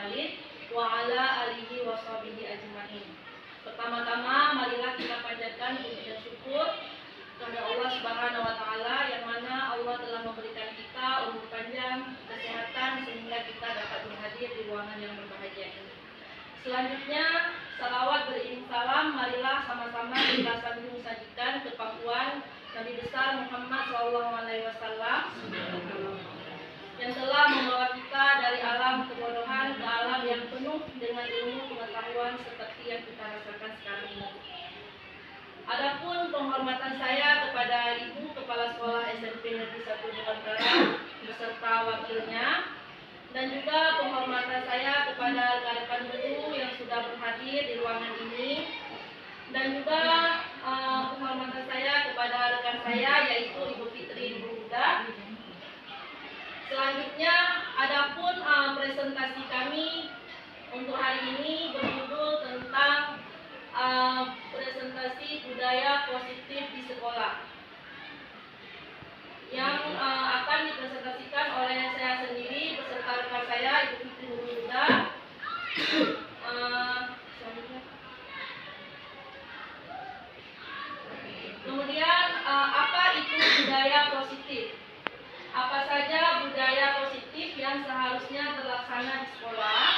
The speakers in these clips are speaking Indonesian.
Khalid wa ala alihi wa sahbihi ajmain. Pertama-tama marilah kita panjatkan puji dan syukur kepada Allah Subhanahu wa taala yang mana Allah telah memberikan kita umur panjang, kesehatan sehingga kita dapat berhadir di ruangan yang berbahagia ini. Selanjutnya, salawat beriring salam marilah sama-sama kita sanjung sajikan ke pangkuan Nabi besar Muhammad SAW yang telah membawa kita dari alam kebodohan ke alam yang penuh dengan ilmu pengetahuan seperti yang kita rasakan sekarang ini. Adapun penghormatan saya kepada Ibu Kepala Sekolah SMP Negeri 1 Dewantara beserta wakilnya, dan juga penghormatan saya kepada rekan-rekan guru yang sudah berhadir di ruangan ini, dan juga penghormatan saya kepada rekan saya yaitu Ibu Fitri Huda. Selanjutnya, adapun presentasi kami untuk hari ini berjudul tentang presentasi budaya positif di sekolah yang akan dipresentasikan oleh saya sendiri beserta rekan saya Ibu Fitri Huda. Kemudian apa itu budaya positif? Apa saja budaya positif yang seharusnya terlaksana di sekolah?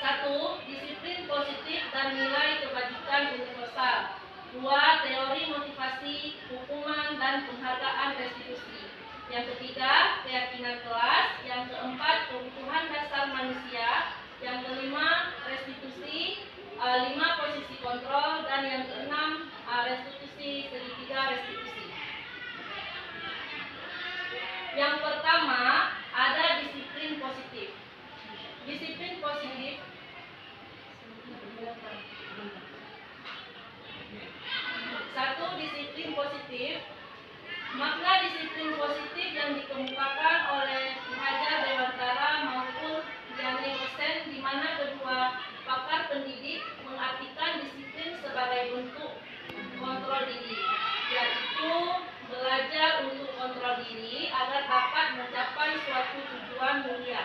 1. Disiplin positif dan nilai kebajikan universal. 2. Teori motivasi, hukuman, dan penghargaan restitusi. Yang ketiga, keyakinan kelas. Yang keempat, kebutuhan dasar manusia. Yang kelima, restitusi. 5. Posisi kontrol. Dan yang keenam, restitusi segitiga restitusi. Yang pertama, ada disiplin positif. Disiplin positif disiplin positif. Makna disiplin positif yang dikemukakan oleh Ki Hajar Dewantara maupun Yani Hussein, di mana kedua pakar pendidik mengartikan disiplin sebagai bentuk kontrol diri, yaitu belajar untuk kontrol diri agar dapat mencapai suatu tujuan mulia.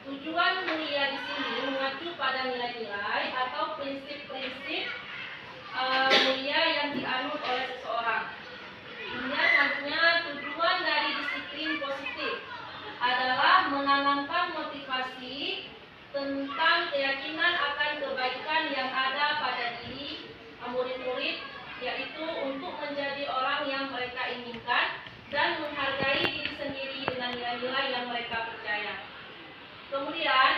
Tujuan mulia di sini mengacu pada nilai-nilai atau prinsip-prinsip mulia yang dianut oleh seseorang. Kemudian selanjutnya, tujuan dari disiplin positif adalah menanamkan motivasi tentang keyakinan akan kebaikan yang ada pada diri murid-murid, yaitu untuk menjadi orang yang mereka inginkan dan menghargai diri sendiri dengan nilai-nilai yang mereka percaya. Kemudian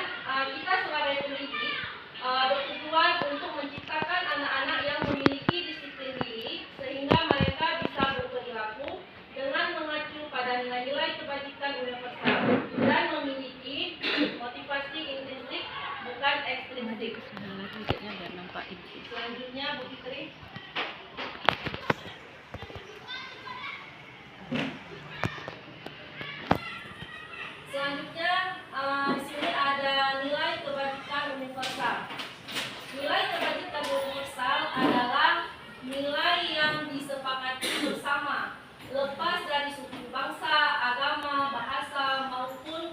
kita sebagai pendidik bertujuan untuk menciptakan anak-anak yang memiliki disiplin diri sehingga mereka bisa berperilaku dengan mengacu pada nilai-nilai kebajikan universal dan memiliki motivasi intrinsik bukan ekstrinsik. Selanjutnya, Bu Fitri. Selanjutnya, di sini ada nilai kebajikan universal. Nilai kebajikan universal adalah nilai yang disepakati bersama, lepas dari suku bangsa, agama, bahasa, maupun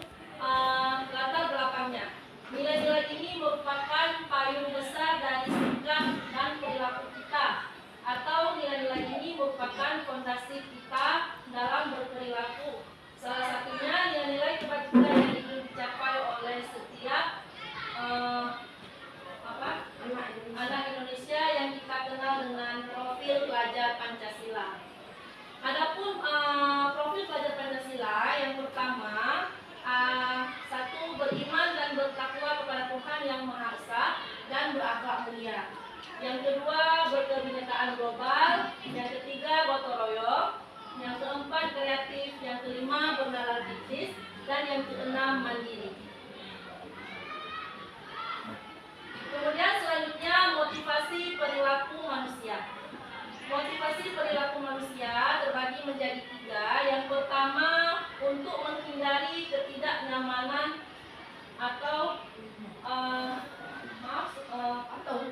latar belakangnya. Nilai-nilai ini merupakan payung besar dari sikap dan perilaku kita, atau nilai-nilai ini merupakan fondasi kita dalam berperilaku. Salah satunya nilai-nilai kebajikan yang ingin dicapai oleh setiap anak Indonesia yang kita kenal dengan profil pelajar Pancasila. Adapun profil pelajar Pancasila yang pertama, 1. Beriman dan bertakwa kepada Tuhan Yang Maha Esa dan berakhlak mulia. Yang kedua, berkebinekaan global. Yang ketiga, gotong royong. Yang keempat, kreatif. Yang kelima, bernalar bisnis. Dan yang keenam, mandiri. Kemudian selanjutnya, motivasi perilaku manusia. Motivasi perilaku manusia terbagi menjadi 3. Yang pertama, untuk menghindari ketidaknyamanan atau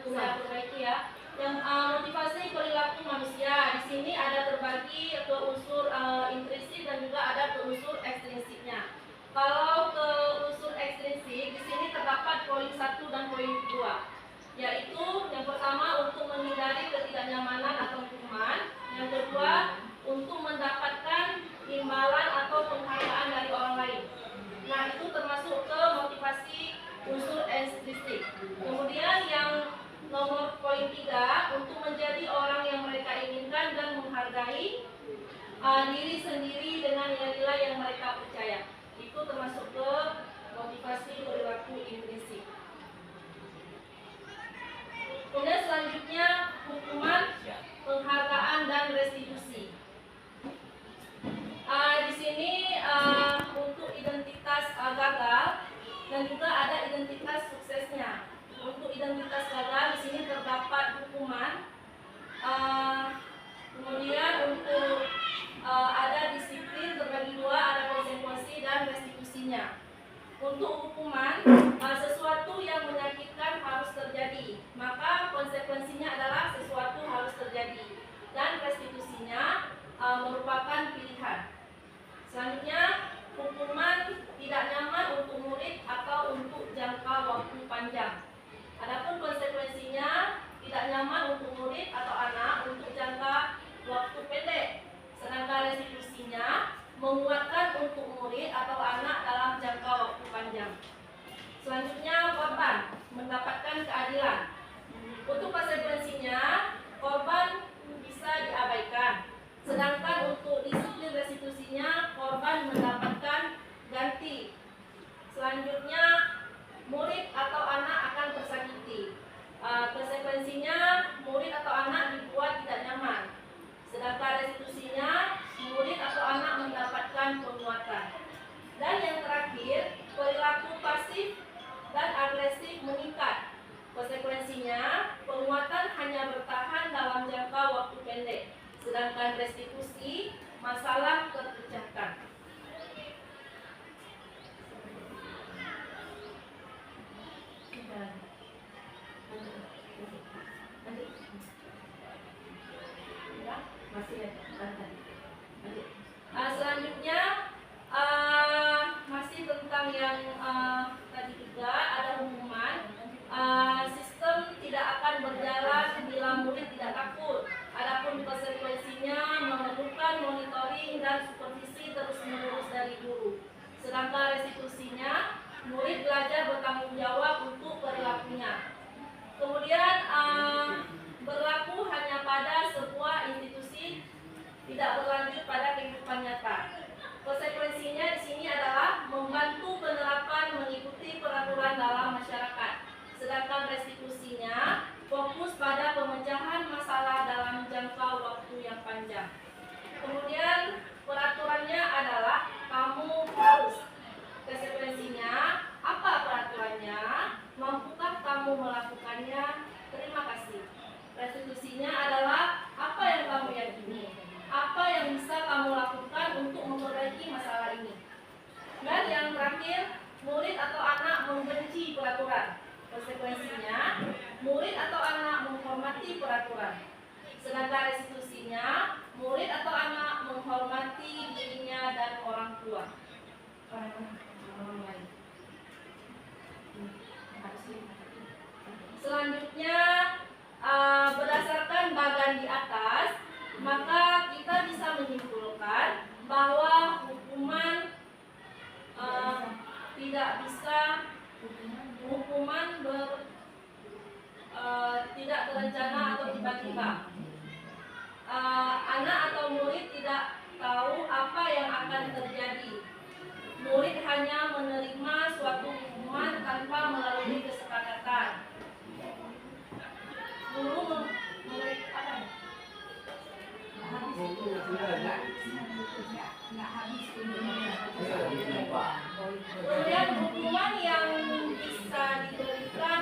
saya perbaiki ya. Yang motivasi perilaku manusia di sini ada terbagi ke unsur intrinsik dan juga ada ke unsur ekstrinsiknya. Kalau ke motivasi unsur estetik. Kemudian yang nomor poin 3, untuk menjadi orang yang mereka inginkan dan menghargai diri sendiri dengan nilai-nilai yang mereka percaya. Itu termasuk ke motivasi perilaku intrinsik. Kemudian selanjutnya hukuman, penghargaan dan restitusi. Di sini untuk identitas gagal dan juga ada identitas suksesnya. Untuk identitas gagal di sini terdapat hukuman. Kemudian untuk ada disiplin terbagi dua, ada konsekuensi dan restitusinya. Untuk hukuman, sesuatu yang menyakitkan harus terjadi, maka konsekuensinya adalah sesuatu harus terjadi, dan restitusinya merupakan pilihan. Selanjutnya, hukuman tidak nyaman untuk murid atau untuk jangka waktu panjang. Adapun konsekuensinya tidak nyaman untuk murid atau anak untuk jangka waktu pendek. Sedangkan restitusinya menguatkan untuk murid atau anak dalam jangka waktu panjang. Selanjutnya, korban mendapatkan keadilan. Untuk konsekuensinya, korban bisa diabaikan. Sedangkan untuk disiplin restitusinya, korban mendapatkan ganti. Selanjutnya, murid atau anak akan tersakiti. Konsekuensinya, murid atau anak dibuat tidak nyaman. Sedangkan restitusinya, murid atau anak mendapatkan penguatan. Dan yang terakhir, perilaku pasif dan agresif meningkat. Konsekuensinya, penguatan hanya bertahan dalam jangka waktu pendek. Sedangkan restitusi, masalah terpecahkan. Selanjutnya masih tentang yang tadi juga ada hukuman. Sistem tidak akan berjalan bila murid tidak takut. Adapun konsekuensinya memerlukan monitoring dan supervisi terus-menerus dari guru. Sedangkan restitusinya, murid belajar bertanggung jawab untuk perilakunya. Kemudian berlaku hanya pada sebuah institusi, tidak berlanjut pada kehidupan nyata. Konsekuensinya di sini adalah membantu penerapan mengikuti peraturan dalam masyarakat. Sedangkan restitusinya fokus pada pemecahan masalah dalam jangka waktu yang panjang. Kemudian peraturannya adalah kamu harus. Konsekuensinya, apa peraturannya? Mampukah kamu melakukannya? Terima kasih. Restitusinya adalah apa yang kamu yakini, apa yang bisa kamu lakukan untuk memperbaiki masalah ini. Dan yang terakhir, murid atau anak membenci peraturan. Konsekuensinya, murid atau anak menghormati peraturan. Sedangkan restitusinya, murid atau anak menghormati dirinya dan orang tua. Orang lain. Selanjutnya, berdasarkan bagan di atas, maka kita bisa menyimpulkan bahwa hukuman tidak bisa tidak terencana atau tiba-tiba. Anak atau murid tidak tahu apa yang akan terjadi. Murid hanya menerima suatu hukuman tanpa melalui kesepakatan. Guru kemudian hukuman yang bisa diberikan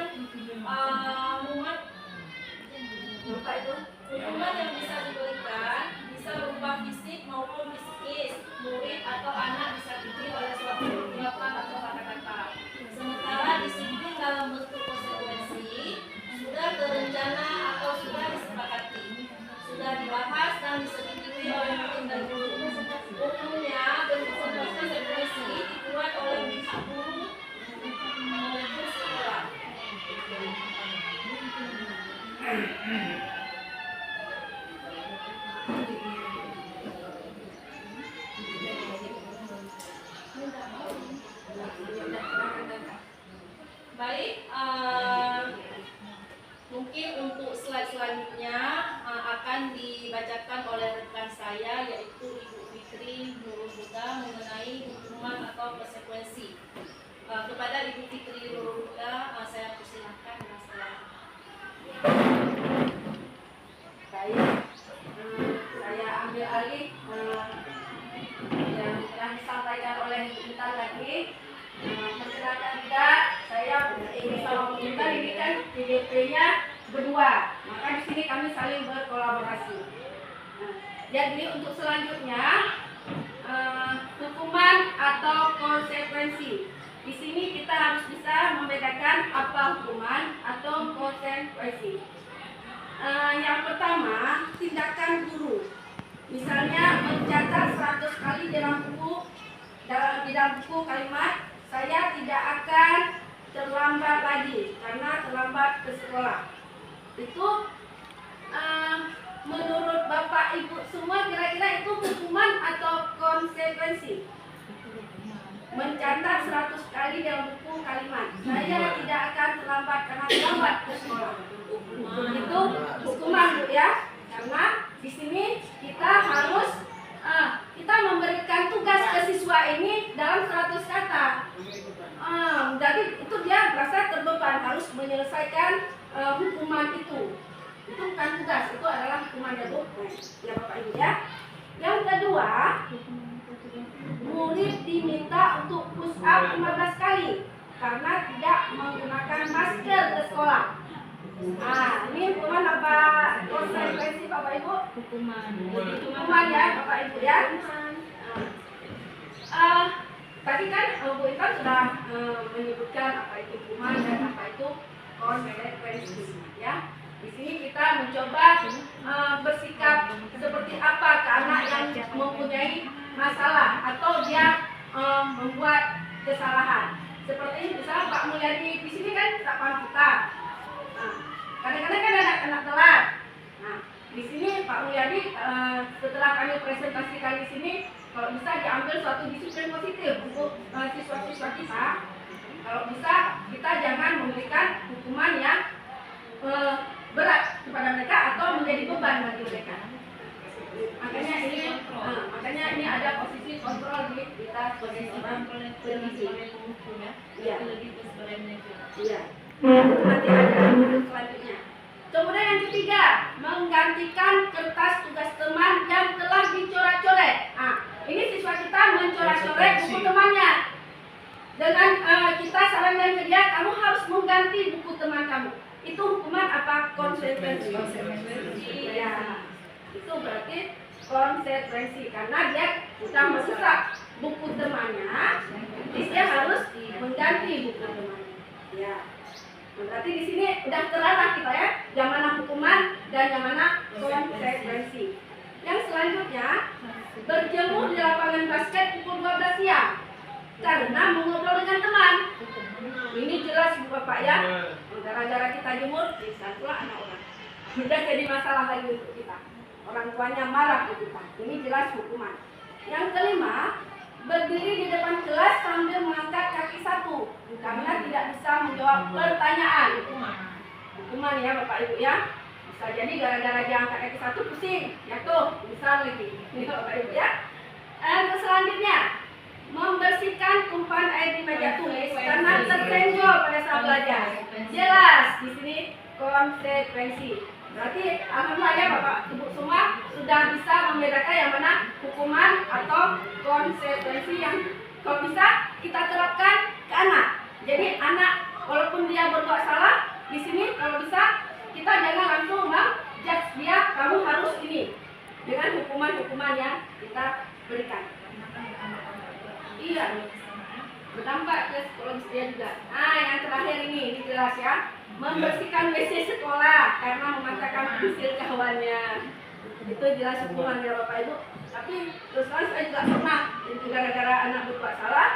hukuman yang bisa diberikan bisa berupa fisik maupun psikis. Murid atau anak disakiti oleh suatu perbuatan atau kata-kata. Sementara disiplin dalam bentuk konsekuensi sudah terencana atau sudah disepakati, sudah dibahas dan disetujui oleh murid dan guru. Umumnya bentuk konsekuensi dibuat oleh pihak guru maupun sekolah. Baik, mungkin untuk slide selanjutnya akan dibacakan oleh rekan saya, yaitu Ibu Fitri Nurul Huda, mengenai hukuman atau konsekuensi. Kepada Ibu Fitri Nurul Huda, saya persilahkan dengan segala. Baik, saya ambil alih yang telah disampaikan oleh Intan tadi. Persilakan tidak, saya sama Intan ini kan PDP-nya berdua, maka di sini kami saling berkolaborasi. Jadi untuk selanjutnya hukuman atau konsekuensi. Di sini kita harus bisa membedakan apa hukuman atau konsekuensi. Yang pertama, tindakan guru. Misalnya mencatat 100 kali di dalam buku kalimat, saya tidak akan terlambat lagi karena terlambat ke sekolah. Itu menurut Bapak Ibu semua kira-kira itu hukuman atau konsekuensi? Mencatat 100 kali dalam buku kalimat, saya tidak akan terlambat karena terlambat ke sekolah. Itu hukuman, Bu, ya. Karena di sini kita harus kita memberikan tugas ke siswa ini dalam 100 kata. Jadi itu dia merasa terbeban harus menyelesaikan hukuman itu. Itu bukan tugas, itu adalah hukuman ya, Bu. Ya, Bapak Ibu, ya. Yang kedua, murid diminta untuk push up 15 kali karena tidak menggunakan masker ke sekolah. Ini hukuman apa konsekuensi, Bapak Ibu? Hukuman ya, Bapak Ibu, ya. Tadi kan Bu Intan sudah menyebutkan apa itu hukuman dan apa itu konsekuensi, ya. Di sini kita mencoba bersikap seperti apa ke anak yang mempunyai masalah atau dia membuat kesalahan. Seperti misalnya Pak Mulyadi di sini kan tak paham kita. Kadang-kadang kan anak-anak telat. Nah, di sini Pak Mulyadi setelah kami presentasikan di sini, kalau bisa diambil suatu disiplin positif untuk siswa-siswa kita. Kalau bisa kita jangan memberikan hukuman yang berat kepada mereka atau menjadi beban bagi mereka. Makanya ini ada posisi kontrol di kita sebagai seorang pendidik. Iya. Iya. Nanti ada selanjutnya. Kemudian yang ketiga, menggantikan kertas tugas teman yang telah dicoret-coret. Ini siswa kita mencoret-coret buku temannya. Dengan kita sarankan ke dia, kamu harus mengganti buku teman kamu. Itu hukuman apa konsekuensi? Ya, itu berarti konsekuensi karena dia sudah merusak buku temannya, jadi dia harus mengganti buku temannya. Ya, berarti di sini udah terarah kita ya, yang mana hukuman dan yang mana konsekuensi. Yang selanjutnya, berjemur di lapangan basket pukul 12 siang karena mengobrol dengan teman. Ini jelas Bapak ya, gara-gara kita jemur, bisa pula anak orang. Sudah jadi masalah lagi untuk kita. Orang tuanya marah ke kita. Ini jelas hukuman. Yang kelima, berdiri di depan kelas sambil mengangkat kaki satu karena tidak bisa menjawab pertanyaan. Hukuman ya Bapak Ibu ya. Bisa jadi gara-gara dia angkat kaki satu pusing, jatuh, bisa lagi. Ini Bapak Ibu ya. Dan selanjutnya, membersihkan tumpahan air di meja tulis karena tersenggol pada saat belajar. Jelas di sini konsekuensi. Berarti alhamdulillah ya Bapak Ibu semua sudah bisa membedakan yang mana hukuman atau konsekuensi yang kalau bisa kita terapkan ke anak. Jadi anak walaupun dia berbuat salah, di sini kalau bisa kita jangan langsung menjudge dia, kamu harus ini dengan hukuman-hukuman yang kita berikan. Iya, berdampak ke psikologis dia juga. Yang terakhir ini jelas ya, membersihkan WC sekolah karena mematahkan pensil kawannya. Itu jelas hukuman ya Bapak Ibu. Tapi terus terang saya juga pernah, itu gara-gara anak berbuat salah,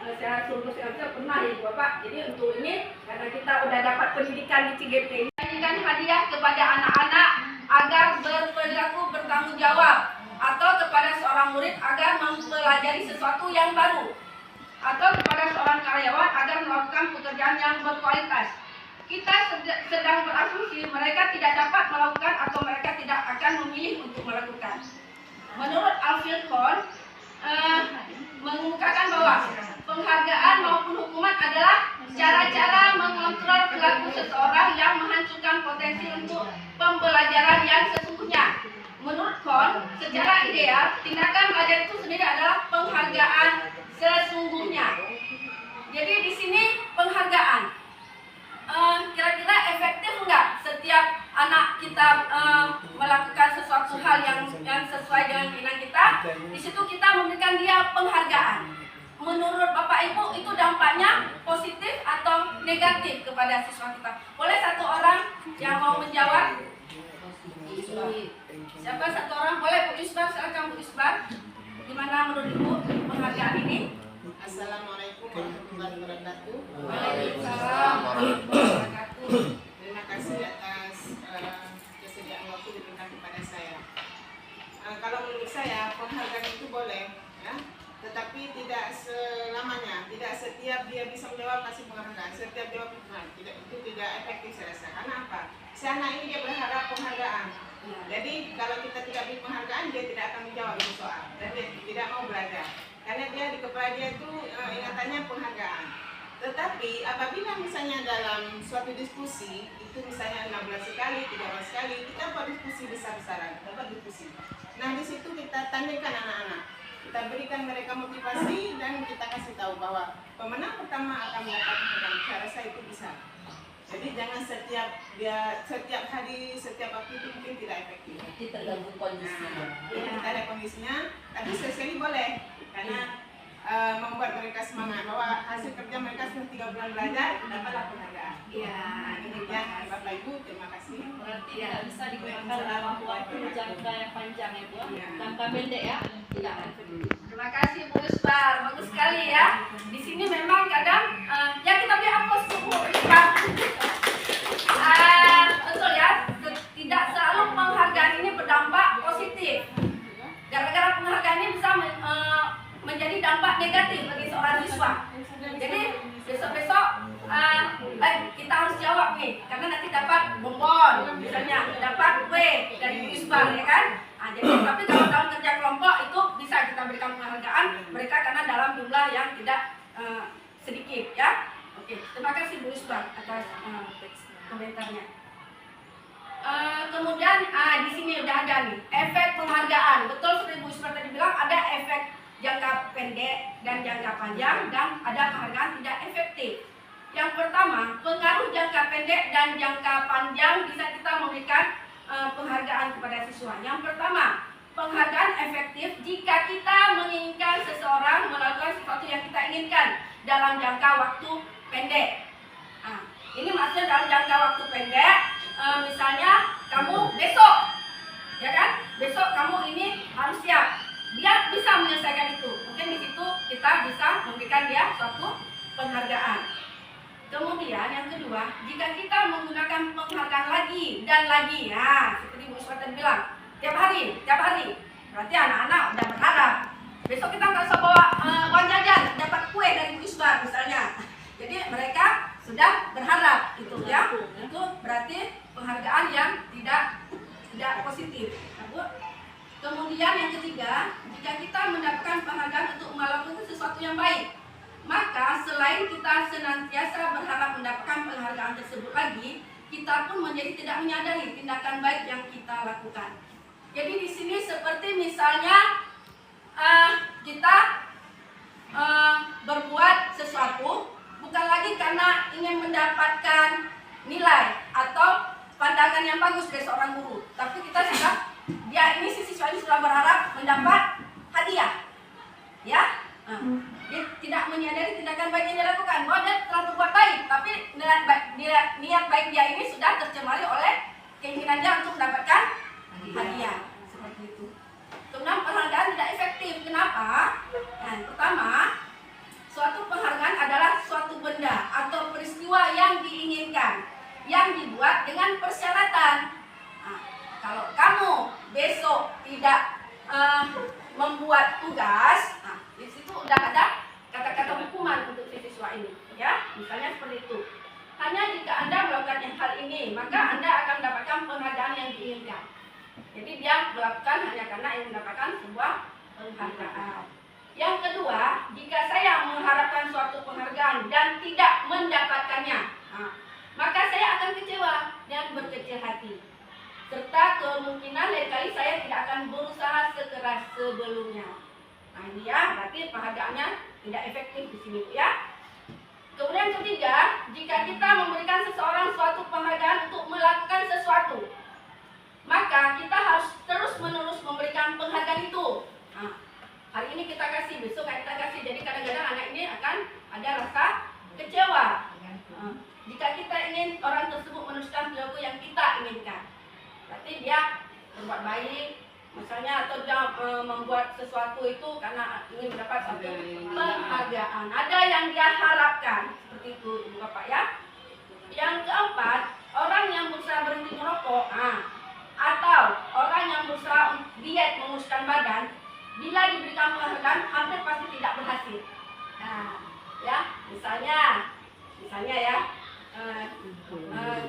saya suruh saya pernah ya Bapak. Jadi untuk ini karena kita udah dapat pendidikan di CGP ini, berikan hadiah kepada anak-anak agar berperilaku bertanggung jawab, atau kepada seorang murid agar mempelajari sesuatu yang baru, atau kepada seorang karyawan agar melakukan melakukan pekerjaan yang berkualitas. Kita sedang berasumsi mereka tidak dapat melakukan atau mereka tidak akan memilih untuk melakukan. Menurut Alfield Kohn, mengemukakan bahwa penghargaan maupun hukuman adalah cara-cara mengontrol perilaku seseorang yang menghancurkan potensi untuk pembelajaran yang sesungguhnya. Menurut Kohn, secara ideal, tindakan belajar itu sendiri adalah penghargaan sesungguhnya. Jadi di sini penghargaan. Kira-kira efektif enggak setiap anak kita melakukan sesuatu hal yang sesuai dengan keinginan kita? Di situ kita memberikan dia penghargaan. Menurut Bapak Ibu itu dampaknya positif atau negatif kepada siswa kita? Boleh satu orang yang mau menjawab? Siapa satu orang? Boleh Bu Isbar, silakan Bu Isbar. Gimana menurut Ibu penghargaan ini? Assalamualaikum warahmatullahi wabarakatuh. Waalaikumsalam warahmatullahi wabarakatuh. Terima kasih atas kesediaan waktu diberikan kepada saya. Kalau menurut saya penghargaan itu boleh, ya, tetapi tidak selamanya, tidak setiap dia bisa menjawab kasih penghargaan, setiap jawab itu tidak efektif saya rasa. Karena apa? Si anak ini dia berharap penghargaan. Jadi kalau kita tidak beri penghargaan dia tidak akan menjawab itu soal dan dia tidak mau belajar. Karena dia di kepala dia itu ingatannya penghargaan. Tetapi apabila misalnya dalam suatu diskusi itu misalnya 16 sekali, 13 sekali, kita buat diskusi besar-besaran, dapat diskusi. Nah di situ kita tandingkan anak-anak, kita berikan mereka motivasi dan kita kasih tahu bahwa pemenang pertama akan mendapat penghargaan. Saya rasa itu bisa. Jadi jangan setiap hari, setiap waktu itu mungkin tidak efektif. Jadi tergantung kondisinya. Kita ada kondisinya, tapi sekali boleh karena membuat mereka semangat bahwa hasil kerja mereka sudah 3 bulan belajar dapatlah penghargaan. Iya, Demikian Bapak Ibu, terima kasih. Berarti tidak bisa digunakan dalam waktu jangka yang panjang ya Bu. Jangka pendek ya. Tidak efektif. terima kasih Bu Isbar, bagus sekali ya. Di sini memang kadang yang kita beli apa sih Bu Isbar? Betul ya, tidak selalu penghargaan ini berdampak positif. Gara-gara penghargaan ini bisa menjadi dampak negatif bagi seorang siswa. Jadi besok-besok kita harus jawab nih, karena nanti dapat bonbon, misalnya dapat kue dari Bu Isbar ya kan. Jadi tapi kalau dalam kerja kelompok itu bisa kita berikan penghargaan mereka karena dalam jumlah yang tidak sedikit ya. Oke, terima kasih Bu Isbar atas komentarnya. Kemudian di sini udah ada nih efek penghargaan. Betul seperti Bu Isbar tadi bilang ada efek jangka pendek dan jangka panjang dan ada penghargaan tidak efektif. Yang pertama, pengaruh jangka pendek dan jangka panjang bisa kita memberikan penghargaan kepada siswa. Yang pertama, penghargaan efektif jika kita menginginkan seseorang melakukan sesuatu yang kita inginkan dalam jangka waktu pendek. Ini maksudnya dalam jangka waktu pendek, misalnya kamu besok, ya kan? Besok kamu ini harus siap. Dia bisa menyelesaikan itu. Mungkin di situ kita bisa memberikan dia suatu penghargaan. Kemudian yang kedua, jika kita menggunakan penghargaan lagi dan lagi, ya seperti Bu Iswar tadi bilang, tiap hari, berarti anak-anak udah berharap. Besok kita nggak usah bawa uang jajan, dapat kue dari Bu Iswar misalnya. Jadi mereka sudah berharap itu ya, itu berarti penghargaan yang tidak positif. Nah, Bu. Kemudian yang ketiga, jika kita mendapatkan penghargaan untuk melakukan sesuatu yang baik, maka selain kita senantiasa berharap mendapatkan penghargaan tersebut lagi, kita pun menjadi tidak menyadari tindakan baik yang kita lakukan. Jadi di sini seperti misalnya kita berbuat sesuatu bukan lagi karena ingin mendapatkan nilai atau pandangan yang bagus dari seorang guru, tapi kita sudah si siswa ini sudah berharap mendapat hadiah, ya. Dia tidak menyadari tindakan baik yang dia lakukan. Bahwa dia telah berbuat baik, tapi niat baik dia ini sudah tercemari oleh keinginannya untuk mendapatkan hadiah. Seperti itu. Kemudian penghargaan tidak efektif. Kenapa? Nah, pertama, suatu penghargaan adalah suatu benda atau peristiwa yang diinginkan, yang dibuat dengan persyaratan. Nah, kalau kamu besok tidak membuat tugas, nah, di situ udah ada kata-kata hukuman untuk siswa ini, ya. misalnya seperti itu. Hanya jika Anda melakukan hal ini, maka Anda akan mendapatkan penghargaan yang diinginkan. Jadi dia melakukan hanya karena ingin mendapatkan sebuah penghargaan. Yang kedua, jika saya mengharapkan suatu penghargaan dan tidak mendapatkannya, maka saya akan kecewa dan berkecil hati. Serta kemungkinan lain kali saya tidak akan berusaha sekeras sebelumnya. Nah ini ya, berarti penghargaannya tidak efektif di sini ya. Kemudian ketiga, jika kita memberikan seseorang suatu penghargaan untuk melakukan sesuatu, maka kita harus terus-menerus memberikan penghargaan itu. Nah, hari ini kita kasih, besok kita kasih. Jadi kadang-kadang anak ini akan ada rasa kecewa. Jika kita ingin orang tersebut meneruskan perilaku yang kita inginkan, berarti dia berbuat baik, misalnya, atau dia membuat sesuatu itu karena ingin mendapat satu penghargaan. Ada yang dia harapkan, seperti itu Ibu Bapak ya. Yang keempat, orang yang berusaha berhenti merokok, atau orang yang berusaha diet menguruskan badan, bila diberikan penghargaan hampir pasti tidak berhasil. Nah, ya, misalnya ya,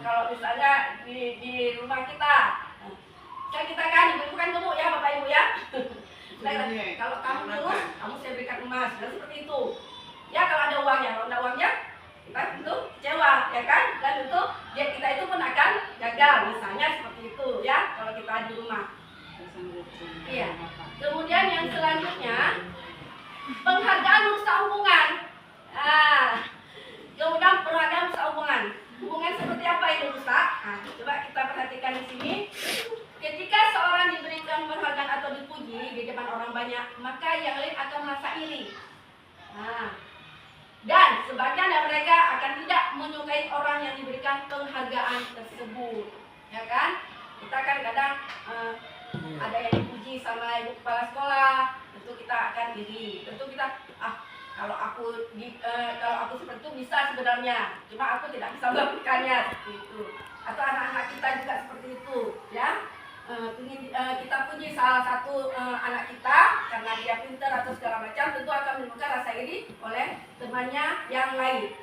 kalau misalnya di rumah kita, kita kan bukan gemuk ya Bapak Ibu ya. Kalau kamu kurus, kamu saya berikan emas, dan seperti itu. Ya kalau ada uangnya, kalau ada uangnya, kita tentu kecewa, ya kan? Dan tentu diet kita itu pun akan gagal, misalnya seperti itu ya. Kalau kita di rumah. Iya. Kemudian yang selanjutnya, penghargaan merusak hubungan. Kemudian penghargaan merusak hubungan. Hubungan seperti apa ini rusak? Coba kita perhatikan di sini. Ketika seorang diberikan penghargaan atau dipuji di depan orang banyak, maka yang lain akan merasa iri. Dan sebagian dari mereka akan tidak menyukai orang yang diberikan penghargaan tersebut. Ya kan? Kita kan kadang ada yang dipuji sama ibu kepala sekolah, tentu kita akan iri. Tentu kita, kalau aku seperti itu bisa sebenarnya, cuma aku tidak bisa melakukannya seperti itu. Atau anak-anak kita juga seperti itu, ya. Kita puji salah satu anak kita karena dia pintar atau segala macam, tentu akan menimbulkan rasa iri oleh temannya yang lain.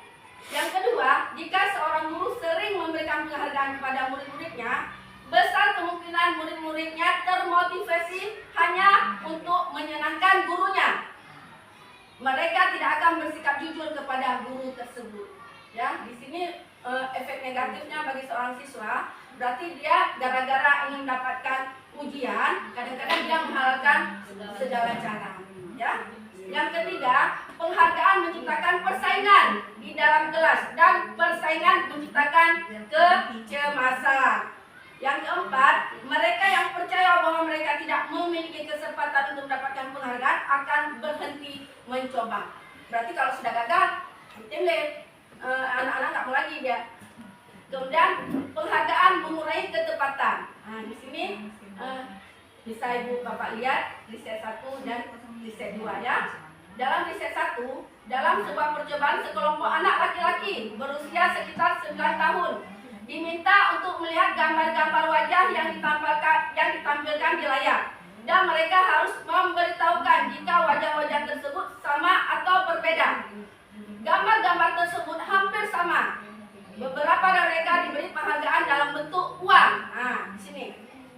Yang kedua, jika seorang guru sering memberikan penghargaan kepada murid-muridnya, besar kemungkinan murid-muridnya termotivasi hanya untuk menyenangkan gurunya. Mereka tidak akan bersikap jujur kepada guru tersebut. Ya, di sini efek negatifnya bagi seorang siswa, berarti dia gara-gara ingin mendapatkan ujian, kadang-kadang dia menghalalkan segala cara. Ya. Yang ketiga, penghargaan menciptakan persaingan di dalam kelas dan persaingan menciptakan kecemasan. Yang keempat, mereka yang percaya bahwa mereka tidak memiliki kesempatan untuk mendapatkan penghargaan akan berhenti mencoba. Berarti kalau sudah gagal, anak-anak nggak mau lagi dia. Kemudian penghargaan mengurangi ketepatan. Di sini bisa Ibu Bapak lihat riset 1 dan riset 2 ya. Dalam riset 1, dalam sebuah percobaan sekelompok anak laki-laki berusia sekitar 9 tahun diminta untuk melihat gambar-gambar wajah yang ditampilkan di layar, dan mereka harus memberitahukan jika wajah-wajah tersebut sama atau berbeda. Gambar-gambar tersebut hampir sama. Beberapa dari mereka diberi penghargaan dalam bentuk uang. Di sini.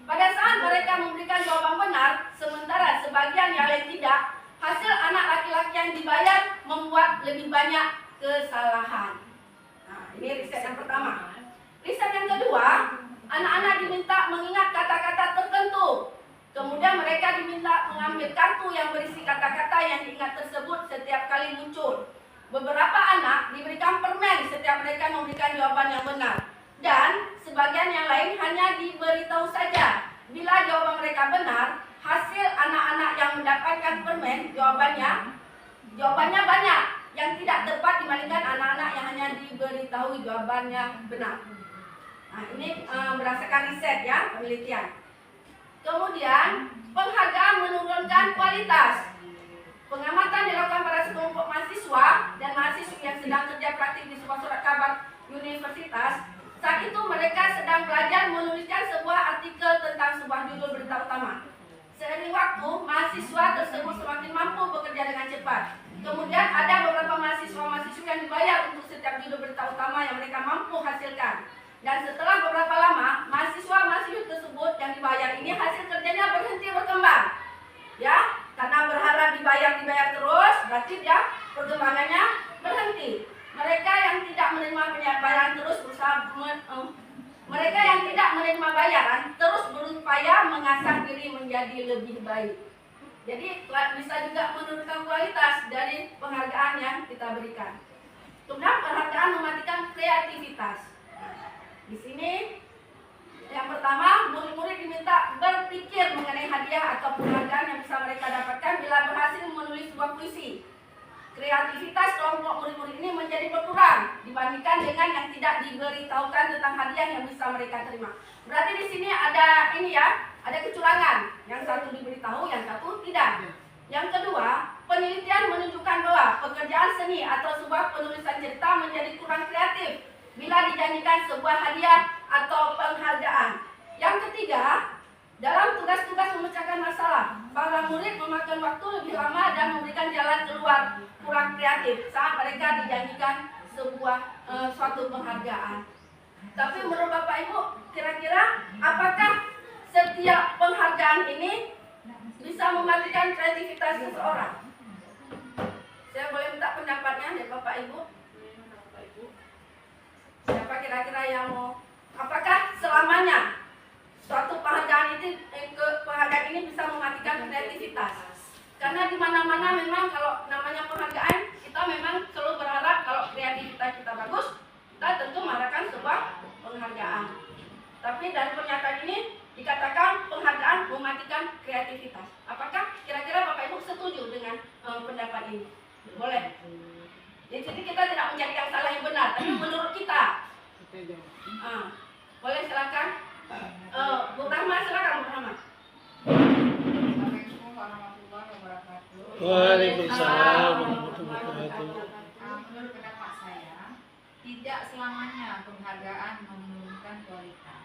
Pada saat mereka memberikan jawaban benar, sementara sebagian yang lain tidak, hasil anak laki-laki yang dibayar membuat lebih banyak kesalahan. Ini riset yang pertama. Riset yang kedua, anak-anak diminta mengingat kata-kata tertentu. Kemudian mereka diminta mengambil kartu yang berisi kata-kata yang diingat tersebut setiap kali muncul. Beberapa anak diberikan permen setiap mereka memberikan jawaban yang benar. Dan sebagian yang lain hanya diberitahu saja. Bila jawaban mereka benar, hasil anak-anak yang mendapatkan permen jawabannya banyak, yang tidak tepat dibandingkan anak-anak yang hanya diberitahu jawabannya benar. Ini berdasarkan riset ya, penelitian. Kemudian penghargaan menurunkan kualitas. Pengamatan dilakukan pada sekelompok mahasiswa dan mahasiswa yang sedang kerja praktik di sebuah surat kabar universitas. Saat itu mereka sedang belajar menuliskan sebuah artikel tentang sebuah judul berita utama. Seiring waktu, mahasiswa tersebut semakin mampu bekerja dengan cepat. Kemudian ada beberapa mahasiswa-mahasiswa yang dibayar untuk setiap judul berita utama yang mereka mampu hasilkan. Dan setelah beberapa lama, mahasiswa-mahasiswa tersebut yang dibayar ini hasil kerjanya berhenti berkembang. Ya, karena berharap dibayar terus, berarti ya perkembangannya berhenti. Mereka yang tidak menerima bayaran terus terus berupaya mengasah diri menjadi lebih baik. Jadi bisa juga menurunkan kualitas dari penghargaan yang kita berikan. Kemudian penghargaan mematikan kreativitas. Di sini yang pertama, murid-murid diminta berpikir mengenai hadiah atau penghargaan yang bisa mereka dapatkan bila berhasil menulis sebuah puisi. Kreativitas kelompok murid-murid ini menjadi berkurang dibandingkan dengan yang tidak diberitahukan tentang hadiah yang bisa mereka terima. Berarti di sini ada ada kecurangan. Yang satu diberitahu, yang satu tidak. Yang kedua, penelitian menunjukkan bahwa pekerjaan seni atau sebuah penulisan cerita menjadi kurang kreatif bila dijanjikan sebuah hadiah atau penghargaan. Yang ketiga, dalam tugas-tugas memecahkan masalah, para murid memakan waktu lebih lama dan memberikan jalan keluar kurang kreatif saat mereka dijanjikan sebuah suatu penghargaan. Tapi menurut Bapak Ibu, kira-kira apakah setiap penghargaan ini bisa mematikan kreativitas seseorang? Saya boleh minta pendapatnya dari Bapak Ibu? Siapa kira-kira yang mau? Apakah selamanya suatu penghargaan ini bisa mematikan kreativitas? Karena di mana-mana memang kalau namanya penghargaan, kita memang selalu berharap kalau kreativitas kita bagus, kita tentu mengharapkan sebuah penghargaan. Tapi dari pernyataan ini dikatakan penghargaan mematikan kreativitas. Apakah kira-kira Bapak Ibu setuju dengan pendapat ini? Boleh. Jadi kita tidak mencari yang salah yang benar, tapi menurut kita. Boleh silakan. Bu Rahma, silakan Bu Rahma. Assalamualaikum warahmatullahi wabarakatuh. Waalaikumsalam warahmatullahi wabarakatuh. Menurut pendapat saya, tidak selamanya penghargaan menurunkan kualitas.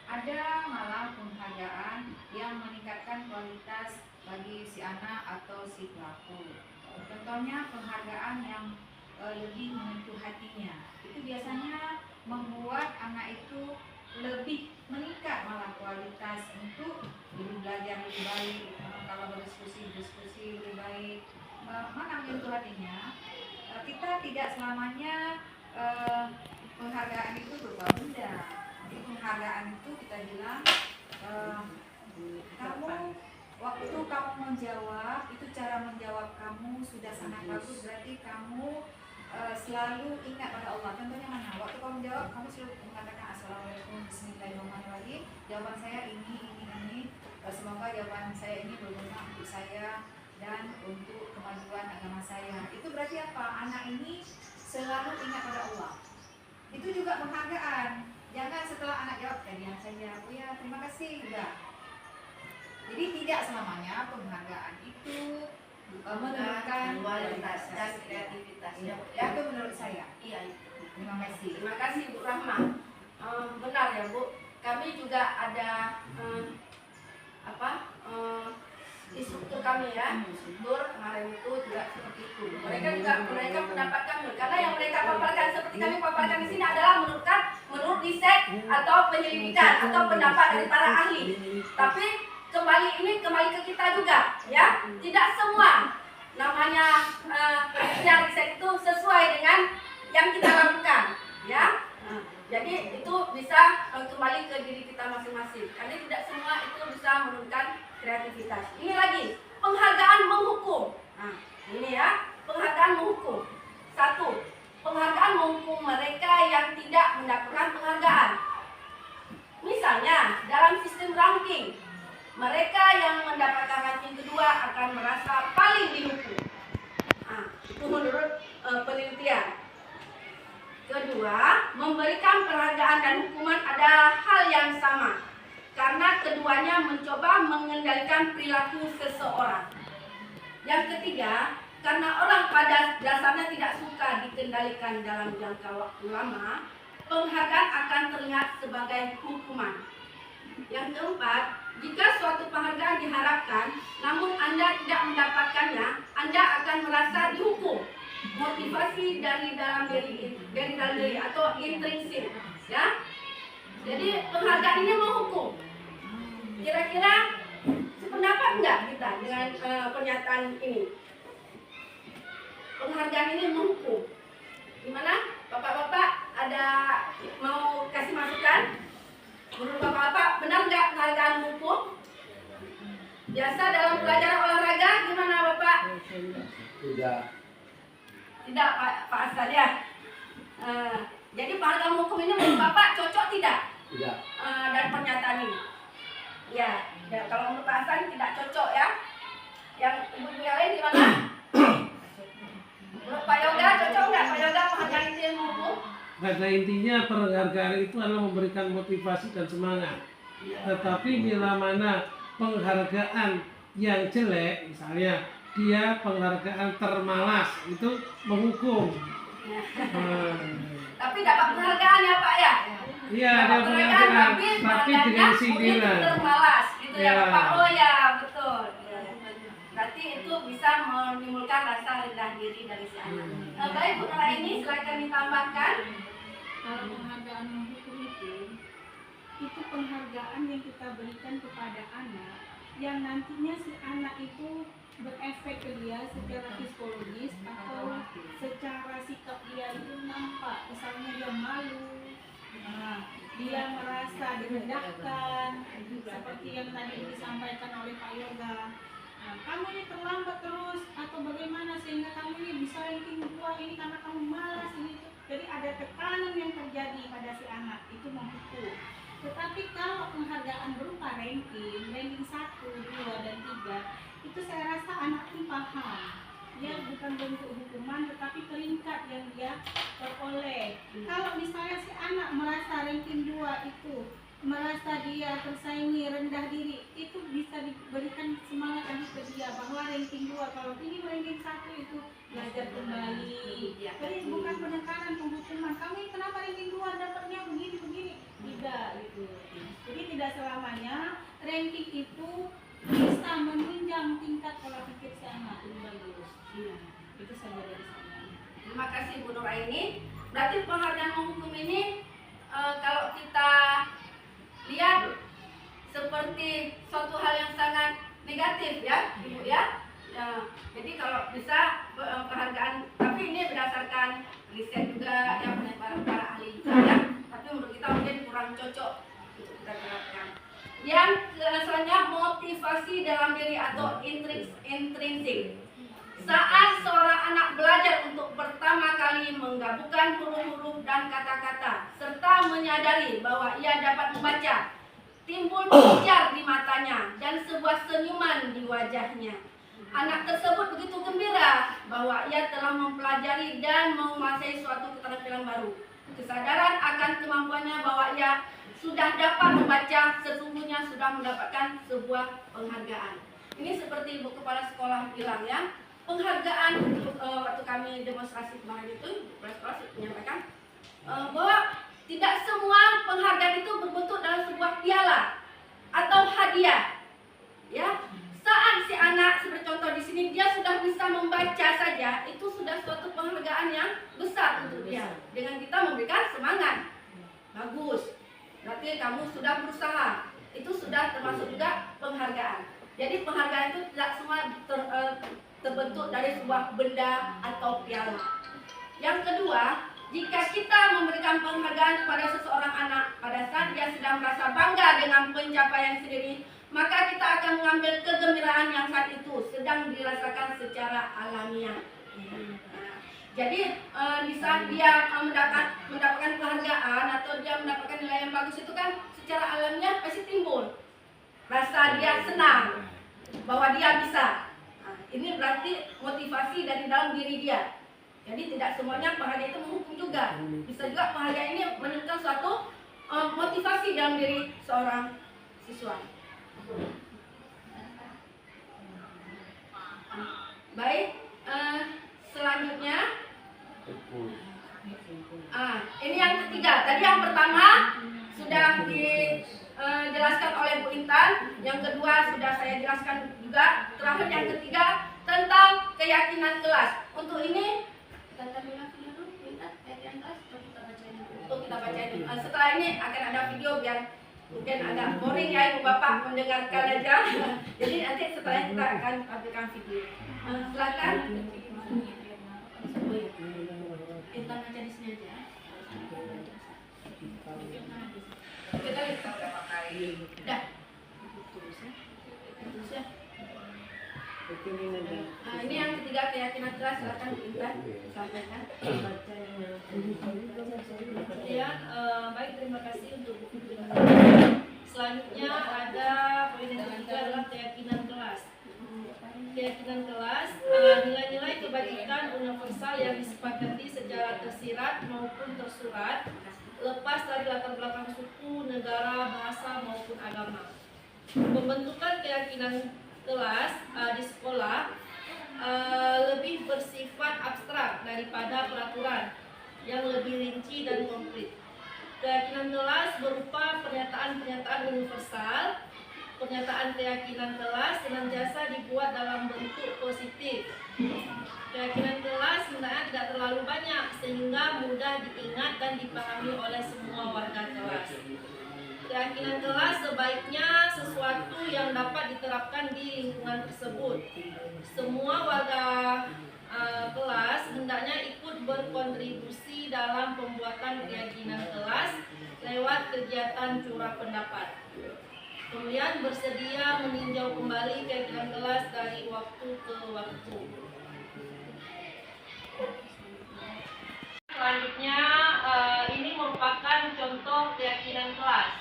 Ada malah penghargaan yang meningkatkan kualitas bagi si anak atau si pelaku. Contohnya penghargaan yang lebih menyentuh hatinya. Itu biasanya membuat anak itu lebih meningkat malah kualitas untuk belajar lebih baik, kalau berdiskusi lebih baik, mana menyentuh hatinya. Kita tidak selamanya penghargaan itu berupa benda. Jadi penghargaan itu kita bilang kamu waktu kamu menjawab itu cara menjawab kamu sudah sangat bagus, berarti kamu selalu ingat pada Allah. Contohnya mana? Waktu kamu jawab, kamu selalu mengatakan Assalamualaikum, Bismillahirrahmanirrahim. Jawaban saya ini. Semoga jawaban saya ini berguna untuk saya dan untuk kemajuan agama saya. Itu berarti apa? Anak ini selalu ingat pada Allah. Itu juga penghargaan. Jangan setelah anak jawab diam saja. Oh ya, terima kasih. Enggak. Jadi tidak selamanya penghargaan itu menurunkan kualitas dan kreativitas. Ya, itu menurut saya. Iya. Terima kasih. Terima kasih Bu Rahma. Benar ya Bu. Kami juga ada instruktur kami ya. Instruktur kemarin itu juga seperti itu. Mereka pendapat kami karena yang mereka paparkan seperti kami paparkan di sini adalah menurut riset atau penyelidikan atau pendapat dari para ahli. Tapi kembali ke kita juga ya. Tidak semua namanya penelitian riset itu sesuai dengan yang kita lakukan ya. Jadi itu bisa kembali ke diri kita masing-masing. Karena tidak semua itu bisa menurunkan kreativitas. Ini lagi penghargaan menghukum. Nah, ini ya penghargaan menghukum. Satu, penghargaan menghukum mereka yang tidak mendapatkan penghargaan. Misalnya dalam sistem ranking, mereka yang mendapatkan ranking kedua akan merasa paling dihukum. Nah, itu menurut penelitian. Kedua, memberikan penghargaan dan hukuman adalah hal yang sama karena keduanya mencoba mengendalikan perilaku seseorang. Yang ketiga, karena orang pada dasarnya tidak suka dikendalikan dalam jangka waktu lama, penghargaan akan terlihat sebagai hukuman. Yang keempat, jika suatu penghargaan diharapkan, namun Anda tidak mendapatkannya, Anda akan merasa dihukum. Motivasi dari dalam diri atau intrinsik, ya. Jadi penghargaan ini menghukum. Kira-kira sependapat enggak kita dengan pernyataan ini? Penghargaan ini menghukum. Gimana? Bapak-bapak ada mau kasih masukan? Menurut bapak-bapak benar nggak penghargaan menghukum? Biasa dalam pelajaran olahraga gimana bapak? Tidak. Tidak Pak Asad ya. Jadi penghargaan hukum ini menurut bapak cocok tidak? Tidak. Dan pernyataan ini. Ya, kalau menurut Pak Hasan tidak cocok ya. Yang ibu yang lain gimana? Menurut Pak Yoga cocok nggak? Pak Yoga penghargaan itu yang menghukum? Pada intinya penghargaan itu adalah memberikan motivasi dan semangat. Tetapi bila mana penghargaan yang jelek, misalnya dia penghargaan termalas, itu menghukum. Tapi dapat penghargaan ya Pak ya? Iya, ada penghargaan, tapi dengan sindiran. Termalas gitu ya Ya. Pak. Oh ya, betul. Ya. Berarti itu bisa menimbulkan rasa rendah diri dari si anak. Baik Bu Nuraini, silakan ditambahkan. Kalau penghargaan menghukum itu penghargaan yang kita berikan kepada anak yang nantinya si anak itu berefek ke dia secara psikologis atau secara sikap dia itu nampak, misalnya dia malu, dia merasa direndahkan, seperti yang tadi disampaikan oleh Pak Yoga. Kamu ini terlambat terus atau bagaimana sehingga kamu ini bisa ranking 2 ini karena kamu malas ini. Jadi ada tekanan yang terjadi pada si anak, itu menghukum. Tetapi kalau penghargaan berupa ranking 1, 2, dan 3, itu saya rasa anak ini paham. Dia bukan bentuk hukuman tetapi peringkat yang dia peroleh. Kalau misalnya si anak merasa ranking 2 itu merasa dia tersaingi, rendah diri, itu bisa diberikan semangat lagi ke dia bahwa ranking 2 kalau tinggi ranking 1 itu belajar kembali. Jadi bukan penekanan penghukuman. Kamu ini kenapa ranking 2 dapatnya begini? Tidak gitu. Jadi tidak selamanya ranking itu bisa menunjang tingkat pola pikir si anak lebih bagus. Itu saja dari saya. Terima kasih Bu Nuraini. Berarti penghargaan menghukum ini kalau kita lihat seperti suatu hal yang sangat negatif ya Ibu ya. Jadi kalau bisa penghargaan, tapi ini berdasarkan riset juga yang oleh para ahli juga ya. Tapi menurut kita mungkin kurang cocok untuk kita terapkan. Yang selanjutnya motivasi dalam diri atau intrinsik. Saat seorang anak belajar untuk pertama kali menggabungkan huruf-huruf dan kata-kata serta menyadari bahwa ia dapat membaca, timbul pijar di matanya dan sebuah senyuman di wajahnya. Anak tersebut begitu gembira bahwa ia telah mempelajari dan menguasai suatu keterampilan baru. Kesadaran akan kemampuannya bahwa ia sudah dapat membaca sesungguhnya sudah mendapatkan sebuah penghargaan. Ini seperti Ibu Kepala Sekolah bilang ya, penghargaan waktu kami demonstrasi kemarin itu, Kepala Sekolah menyampaikan bahwa tidak semua penghargaan itu berbentuk dalam sebuah piala atau hadiah. Ya, saat si anak seperti contoh di sini dia sudah bisa membaca saja, itu sudah suatu penghargaan yang besar untuk dia. Dengan kita memberikan semangat, bagus. Berarti kamu sudah berusaha, itu sudah termasuk juga penghargaan. Jadi penghargaan itu tidak semua terbentuk dari sebuah benda atau piala. Yang kedua, jika kita memberikan penghargaan kepada seseorang anak pada saat dia sedang merasa bangga dengan pencapaian sendiri, maka kita akan mengambil kegembiraan yang saat itu sedang dirasakan secara alamiah. Jadi di saat dia mendapatkan penghargaan atau dia mendapatkan nilai yang bagus itu kan secara alamiah pasti timbul rasa dia senang bahwa dia bisa. Ini berarti motivasi dari dalam diri dia. Jadi tidak semuanya penghargaan itu menghukum juga. Bisa juga penghargaan ini menunjukkan suatu motivasi dalam diri seorang siswa. Baik, selanjutnya ini yang ketiga. Tadi yang pertama sudah jelaskan oleh Bu Intan, yang kedua sudah saya jelaskan juga, terakhir yang ketiga tentang keyakinan kelas. Untuk ini kita bilang dulu Bu Intan, keyakinan kelas untuk kita bacain dulu. Setelah ini akan ada video biar mungkin agak boring ya Ibu Bapak mendengarkan aja. Jadi nanti setelah kita akan tampilkan video. Silakan. Intan aja di sini aja. Kita lihat berapa kali. Dah. Terus ya. Ini yang ketiga keyakinan kelas, silakan Intan sampaikan. Kemudian baik, terima kasih untuk buku terima. Selanjutnya ada poin yang ketiga adalah keyakinan kelas. Keyakinan kelas, nilai-nilai kebajikan universal yang disepakati secara tersirat maupun tersurat, lepas dari latar belakang suku, negara, bahasa maupun agama. Pembentukan keyakinan kelas di sekolah lebih bersifat abstrak daripada peraturan yang lebih rinci dan konkret. Keyakinan kelas berupa pernyataan-pernyataan universal. Pernyataan keyakinan kelas senantiasa dibuat dalam bentuk positif. Keyakinan kelas hendaknya tidak terlalu banyak sehingga mudah diingat dan dipahami oleh semua warga kelas. Keyakinan kelas sebaiknya sesuatu yang dapat diterapkan di lingkungan tersebut. Semua warga kelas hendaknya ikut berkontribusi dalam pembuatan keyakinan kelas lewat kegiatan curah pendapat. Kemudian bersedia meninjau kembali keyakinan kelas dari waktu ke waktu. Selanjutnya ini merupakan contoh keyakinan kelas.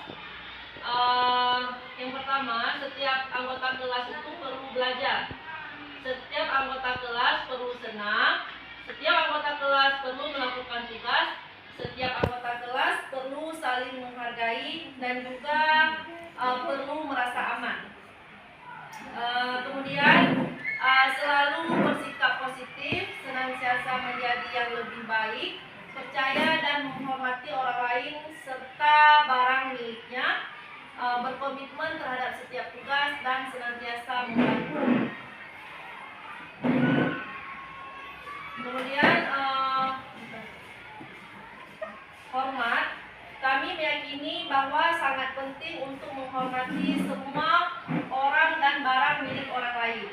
Yang pertama, setiap anggota kelas itu perlu belajar. Setiap anggota kelas perlu senang. Setiap anggota kelas perlu melakukan tugas. Setiap anggota kelas perlu saling menghargai dan juga perlu merasa aman. Kemudian selalu bersikap positif, senantiasa menjadi yang lebih baik, percaya dan menghormati orang lain serta barang miliknya, berkomitmen terhadap setiap tugas dan senantiasa membantu. Kemudian hormat. Kami meyakini bahwa sangat penting untuk menghormati semua orang dan barang milik orang lain.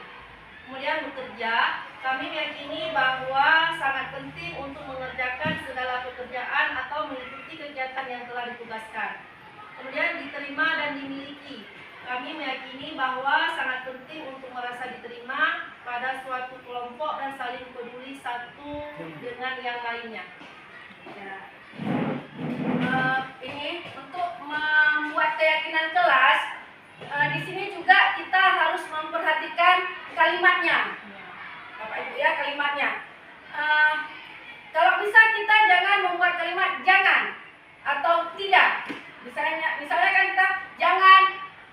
Kemudian bekerja, kami meyakini bahwa sangat penting untuk mengerjakan segala pekerjaan atau mengikuti kegiatan yang telah ditugaskan. Kemudian diterima dan dimiliki. Kami meyakini bahwa sangat penting untuk merasa diterima pada suatu kelompok dan saling peduli satu dengan yang lainnya. Ya. Ini untuk membuat keyakinan kelas, di sini juga kita harus memperhatikan kalimatnya, Bapak Ibu ya, kalimatnya. Kalau bisa kita jangan membuat kalimat jangan atau tidak. Misalnya kan kita jangan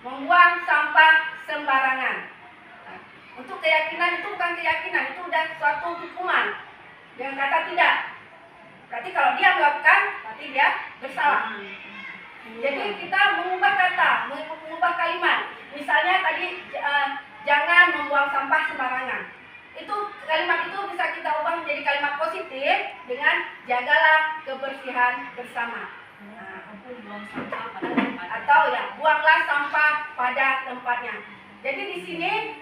membuang sampah sembarangan. Untuk keyakinan itu bukan keyakinan, itu udah suatu hukuman dengan kata tidak. Berarti kalau dia melakukan, berarti dia bersalah. Jadi kita mengubah kata, mengubah kalimat. Misalnya tadi jangan membuang sampah sembarangan. Itu kalimat itu bisa kita ubah menjadi kalimat positif dengan jagalah kebersihan bersama. Atau ya buanglah sampah pada tempatnya. Jadi di sini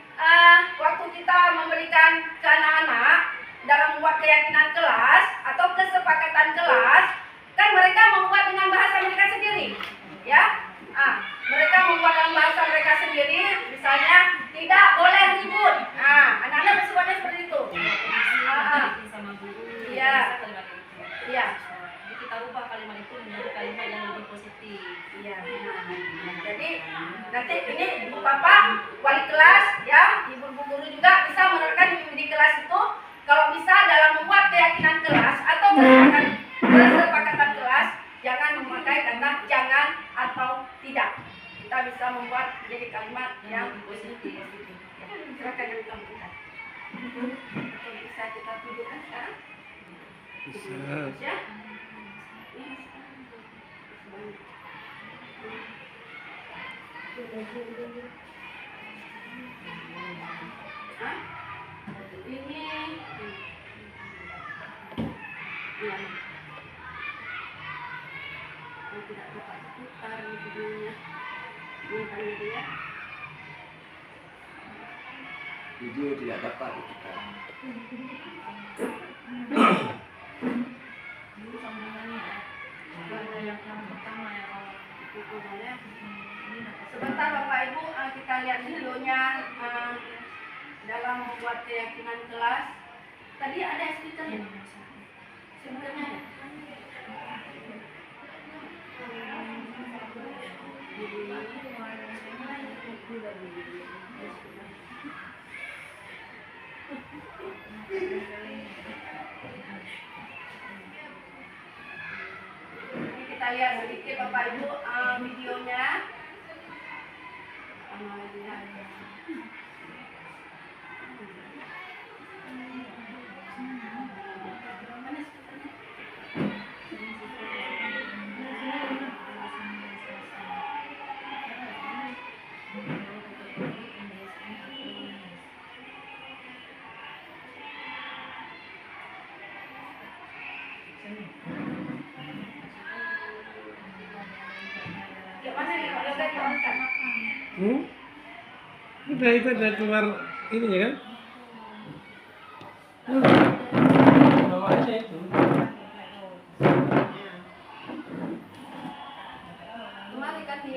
waktu kita memberikan ke anak-anak dalam membuat keyakinan kelas atau kesepakatan kelas, kan mereka membuat dengan bahasa mereka sendiri, ya. Mereka membuat dengan bahasa mereka sendiri, misalnya tidak boleh ribut. Anak-anak bersuara seperti itu. Iya. Iya. Kita rubah kalimat itu menjadi kalimat yang lebih positif. Iya. Jadi nanti ini ibu bapak, wali kelas, ya, ibu guru juga bisa menerapkan di kelas itu. Kalau bisa dalam membuat keyakinan kelas atau kesepakatan kelas, jangan memakai kata jangan atau tidak. Kita bisa membuat jadi kalimat yang positif. Ya, silakan yang kita. Bisa kita tunjukkan sekarang? Bisa. Ya. Hah? Ini ya. Tidak dapat putar videonya. Ini tanya dia. Video tidak dapat diputar. Ini sambungannya ya. Ada yang pertama yang itu boleh. Sebentar Bapak Ibu, kita lihat videonya dalam membuat keyakinan kelas. Tadi ada speakernya. Speakernya ada. Ini kita lihat sedikit Bapak Ibu videonya. Itu udah keluar ininya kan? Bawahnya itu. Kembali kan di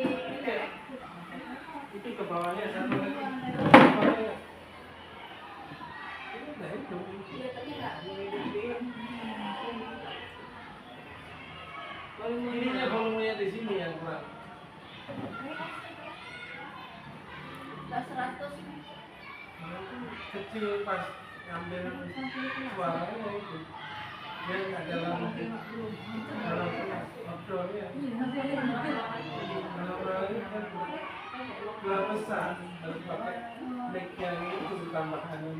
Itu ke bawahnya satu lagi. Nah itu. Iya, tapi enggak. Ininya volumenya di sini yang kurang. Udah 100. Kecil pas ngambil suaranya itu. Dia nggak dalam outdoornya. Kalau kan kurang besar harus pakai mic yang itu tambahan.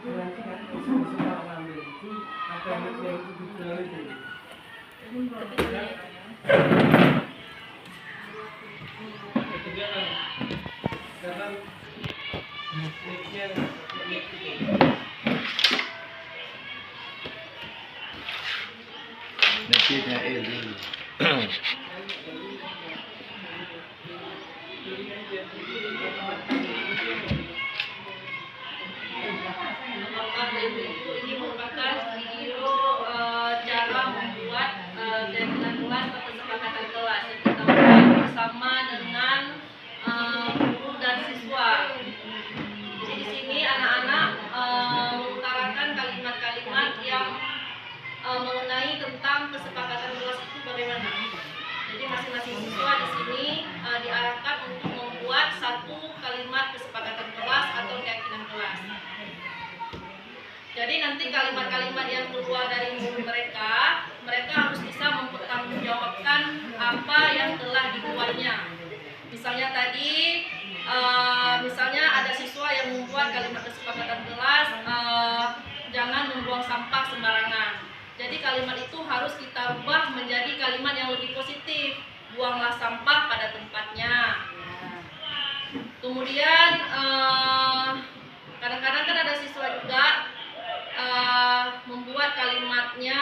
Nanti kan semua ngambil itu apa mic yang itu dijual itu. Ketiga kan sekarang mic-nya mic itu. Nantinya ini. Bapak dan Ibu, ini merupakan video cara membuat keyakinan kelas atau kesepakatan kelas yang kita buat bersama dengan guru dan siswa. Jadi di sini anak-anak mengutarakan kalimat-kalimat yang mengenai tentang kesepakatan kelas itu bagaimana. Jadi masing-masing siswa di sini diarahkan untuk membuat satu kalimat kesepakatan kelas atau keyakinan kelas. Jadi nanti kalimat-kalimat yang keluar dari mulut mereka harus bisa mempertanggungjawabkan apa yang telah dibuatnya. Misalnya tadi, misalnya ada siswa yang membuat kalimat kesepakatan kelas, jangan membuang sampah sembarangan. Jadi kalimat itu harus kita rubah menjadi kalimat yang lebih positif. Buanglah sampah pada tempatnya. Kemudian kadang-kadang kan ada siswa juga membuat kalimatnya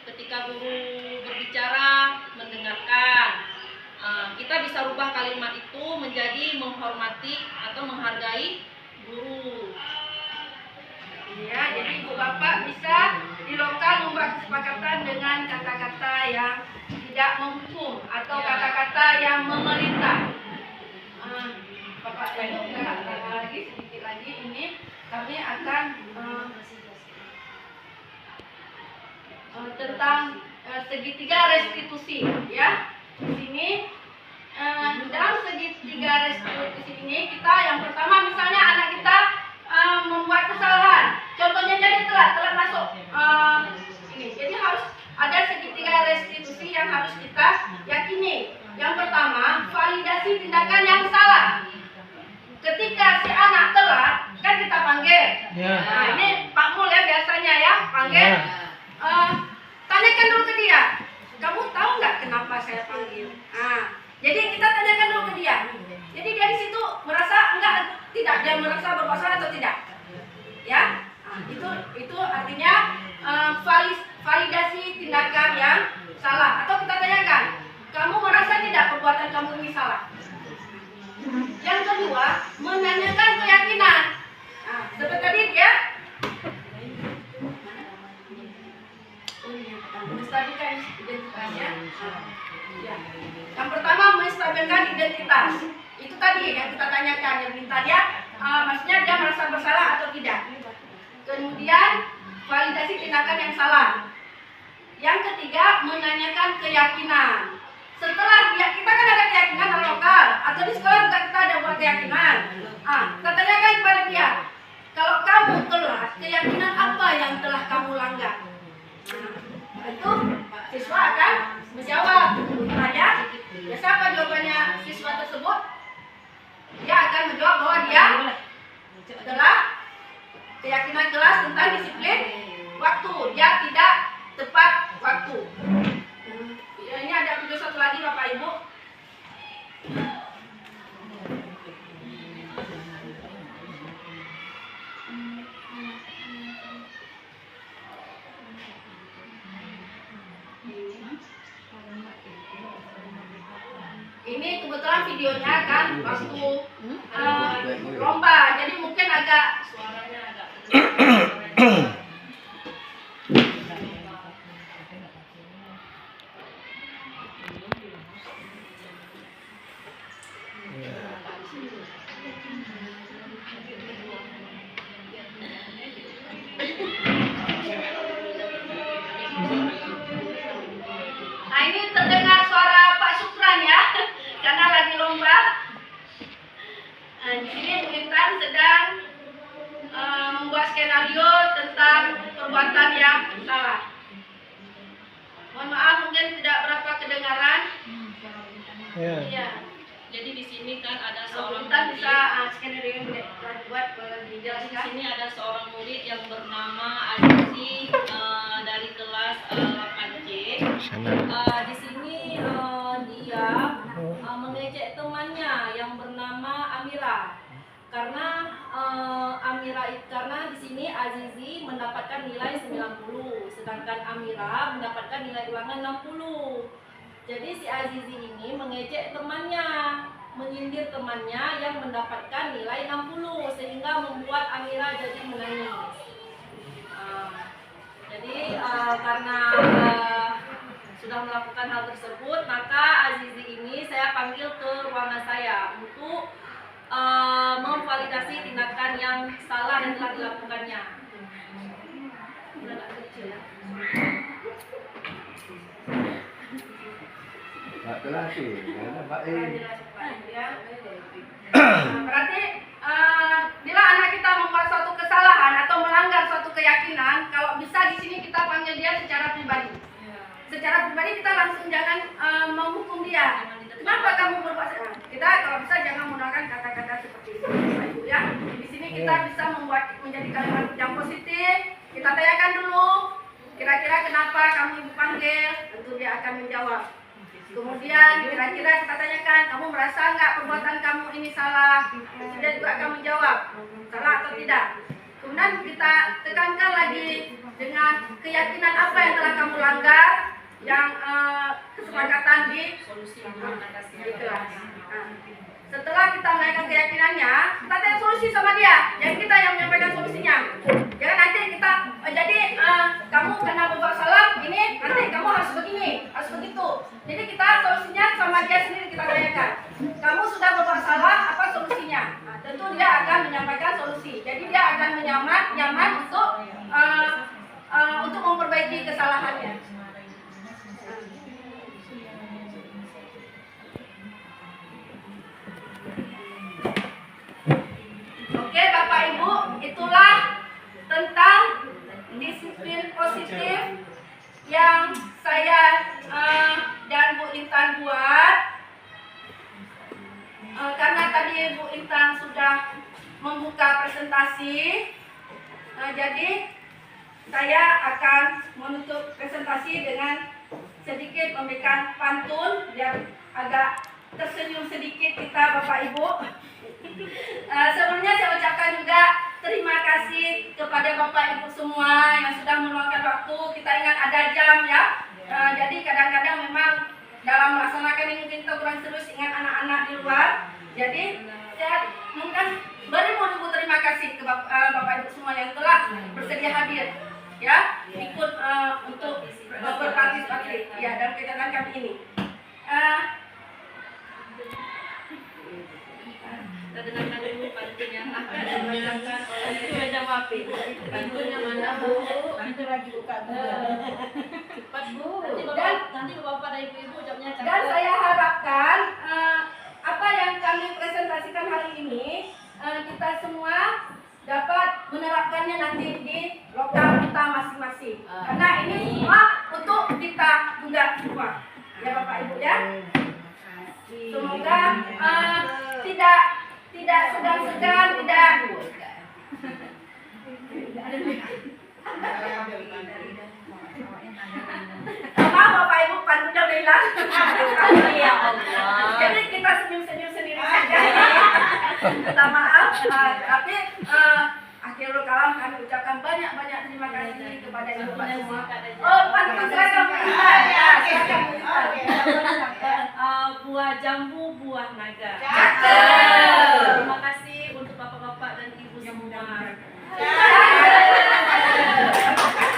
ketika guru berbicara mendengarkan. Kita bisa rubah kalimat itu menjadi menghormati atau menghargai guru. Ya, jadi Ibu Bapak bisa di lokal membuat kesepakatan dengan kata-kata yang tidak menghukum atau kata-kata yang memerintah. Bapak Ibu lagi sedikit lagi ini kami akan tentang segitiga restitusi, ya. Di sini dalam segitiga restitusi ini kita yang pertama misalnya anak kita membuat kesalahan, contohnya jadi telat masuk ini, jadi harus ada segitiga restitusi yang harus kita yakini. Yang pertama, validasi tindakan yang salah. Ketika si anak telat, kan kita panggil. Nah, ini Pak Mul ya biasanya ya panggil. Tanyakan dulu ke dia, kamu tahu itu artinya validasi tindakan yang salah. Atau kita tanyakan, kamu merasa tidak perbuatan kamu ini salah? Yang kedua, menanyakan keyakinan. Nah, seperti tadi dia menstabilkan identitasnya. Ya. Yang pertama, menstabilkan identitas. Itu tadi yang kita tanyakan, yang minta dia, maksudnya dia merasa bersalah atau tidak. Kemudian, validasi tindakan yang salah. Yang ketiga, menanyakan keyakinan. Setelah kita kan ada keyakinan orang lokal, atau di sekolah juga kita ada buat keyakinan. Kita tanyakan kepada dia, kalau kamu telat, keyakinan apa yang telah kamu langgar? Tentu siswa akan menjawab. Tanya, biasa apa jawabannya siswa tersebut? Dia akan menjawab bahwa dia telah keyakinan kelas tentang disiplin waktu. Dia tidak tepat waktu. Ya, ini ada video satu lagi Bapak Ibu. Ini kebetulan videonya kan waktu lomba, jadi mungkin agak suaranya agak Nah, ini terdengar suara Pak Sukran ya, karena lagi lomba. Nah, di sini Bu Intan sedang membuat skenario tentang perbuatan yang salah. Mohon maaf, mungkin tidak berapa kedengaran. Iya. Jadi di sini kan ada Bu seorang Intan murid. bisa skenario yang dibuat Di dijelaskan. sini ada seorang murid yang bernama Azizi dari kelas 8C. Di sini dia mengejek temannya yang bernama Amira. Karena karena di sini Azizi mendapatkan nilai 90, sedangkan Amira mendapatkan nilai ulangan 60. Jadi si Azizi ini mengejek temannya, menyindir temannya yang mendapatkan nilai 60 sehingga membuat Amira jadi menangis. Jadi karena sudah melakukan hal tersebut, maka Azizi ini saya panggil ke ruangan saya untuk memvalidasi tindakan yang salah yang telah dilakukannya. Tak terlatih, kerana baik. Berarti bila anak kita membuat suatu kesalahan atau melanggar suatu keyakinan, kalau bisa di sini kita panggil dia secara pribadi. Secara pribadi kita langsung jangan menghukum dia. Kenapa kamu berbuat salah? Kita kalau bisa jangan menggunakan kata-kata seperti itu, Bapak Ibu ya. Di sini kita bisa membuat menjadi kalimat yang positif. Kita tanyakan dulu, kira-kira kenapa kamu ibu panggil? Tentu dia akan menjawab. Kemudian kira-kira kita tanyakan, kamu merasa nggak perbuatan kamu ini salah? Dia juga akan menjawab, salah atau tidak. Kemudian kita tekankan lagi dengan keyakinan apa yang telah kamu langgar, yang kesepakatan di kelas. Setelah kita menaikkan keyakinannya, kita tanya solusi sama dia. Yang kita yang menyampaikan solusinya. Jangan nanti kita jadi kamu karena berbuat salah ini, nanti kamu harus begini, harus begitu. Jadi kita solusinya sama dia sendiri kita tanyakan. Kamu sudah berbuat salah, apa solusinya? Nah, tentu dia akan menyampaikan solusi. Jadi dia akan nyaman untuk memperbaiki kesalahannya. Oke Bapak Ibu, itulah tentang disiplin positif yang saya dan Bu Intan buat. Karena tadi Bu Intan sudah membuka presentasi, jadi saya akan menutup presentasi dengan sedikit memberikan pantun biar agak tersenyum sedikit kita Bapak Ibu. Sebelumnya saya ucapkan juga terima kasih kepada Bapak Ibu semua yang sudah meluangkan waktu. Kita ingat ada jam ya. Jadi kadang-kadang memang dalam melaksanakan ini mungkin kita kurang terus ingat anak-anak di luar. Jadi saya mungkin beribu-ribu terima kasih ke Bapak Ibu semua yang telah bersedia hadir ya ikut untuk berpartisipasi ya dalam kegiatan kami ini. Kita dengarkan dulu pantun yang akan dibacakan oleh Beda Wapi. Pantunnya mana Bu? Itu lagi buka Cepat Bu. Nanti bapak dan ibu-ibu jawabnya Dan cakep. saya harapkan apa yang kami presentasikan hari ini kita semua dapat menerapkannya nanti di lokal kita masing-masing. Karena ini semua untuk kita juga semua. Ya Bapak Ibu ya. Semoga tidak segan-segan, tidak maaf Bapak Ibu pantunnya udah hilang. Ya Allah. Jadi kita senyum-senyum sendiri saja. Minta maaf, tapi akhirul kalam kami ucapkan banyak-banyak terima kasih kepada ibu bapak semua. Oh, pantun seragam ya, silakan. Buah jambu, buah naga. Cakep. Terima kasih untuk bapak-bapak dan ibu semua.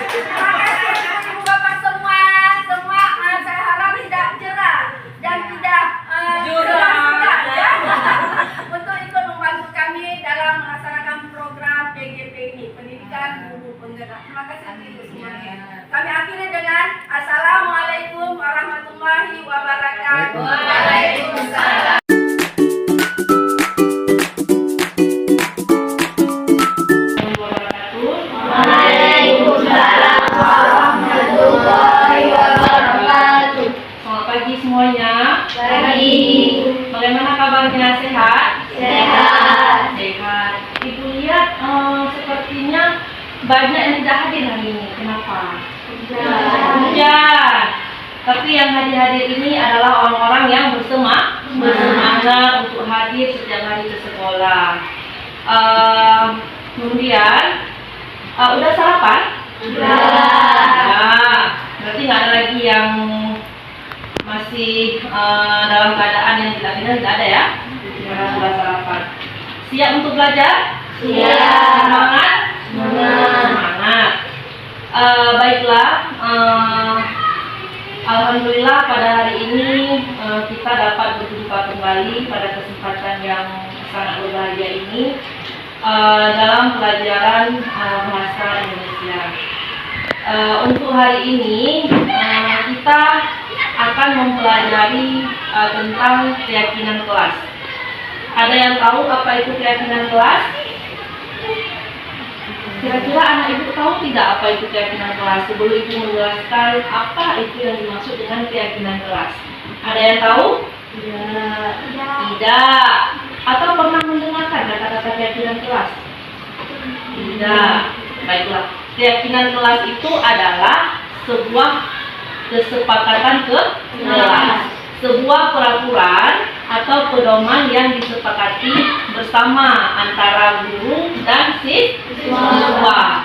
Terima kasih ibu bapak semua. Saya harap tidak jerah dan tidak jerah ya. Untuk ikut membantu kami dalam melaksanakan program PGP ini, pendidikan guru penggerak. Terima kasih ibu semuanya. Kami akhiri dengan Assalamualaikum warahmatullahi wabarakatuh. Waalaikumsalam. Selamat pagi semuanya. Pagi. Bagaimana kabarnya? Sehat? Sehat. Ibu lihat sepertinya banyak yang tidak hadir hari ini. Kenapa? Hujan. Tapi yang hadir-hadir ini adalah orang-orang yang bersemangat untuk hadir setiap hari ke sekolah. Kemudian, udah sarapan? Nah, berarti nggak ada lagi yang masih dalam keadaan yang tidak benar, tidak ada ya? Sudah sarapan. Siap untuk belajar? Siap. Semangat? Semangat. Baiklah. Alhamdulillah pada hari ini kita dapat berjumpa kembali pada kesempatan yang sangat berbahagia ini dalam pelajaran bahasa Indonesia. Untuk hari ini kita akan mempelajari tentang keyakinan kelas. Ada yang tahu apa itu keyakinan kelas? Kira-kira anak ibu tahu tidak apa itu keyakinan kelas? Sebelum ibu menjelaskan apa itu yang dimaksud dengan keyakinan kelas. Ada yang tahu? Tidak. Atau pernah mendengarkan kata-kata keyakinan kelas? Tidak. Baiklah. Keyakinan kelas itu adalah sebuah kesepakatan kelas, sebuah peraturan atau pedoman yang disepakati bersama antara guru dan siswa.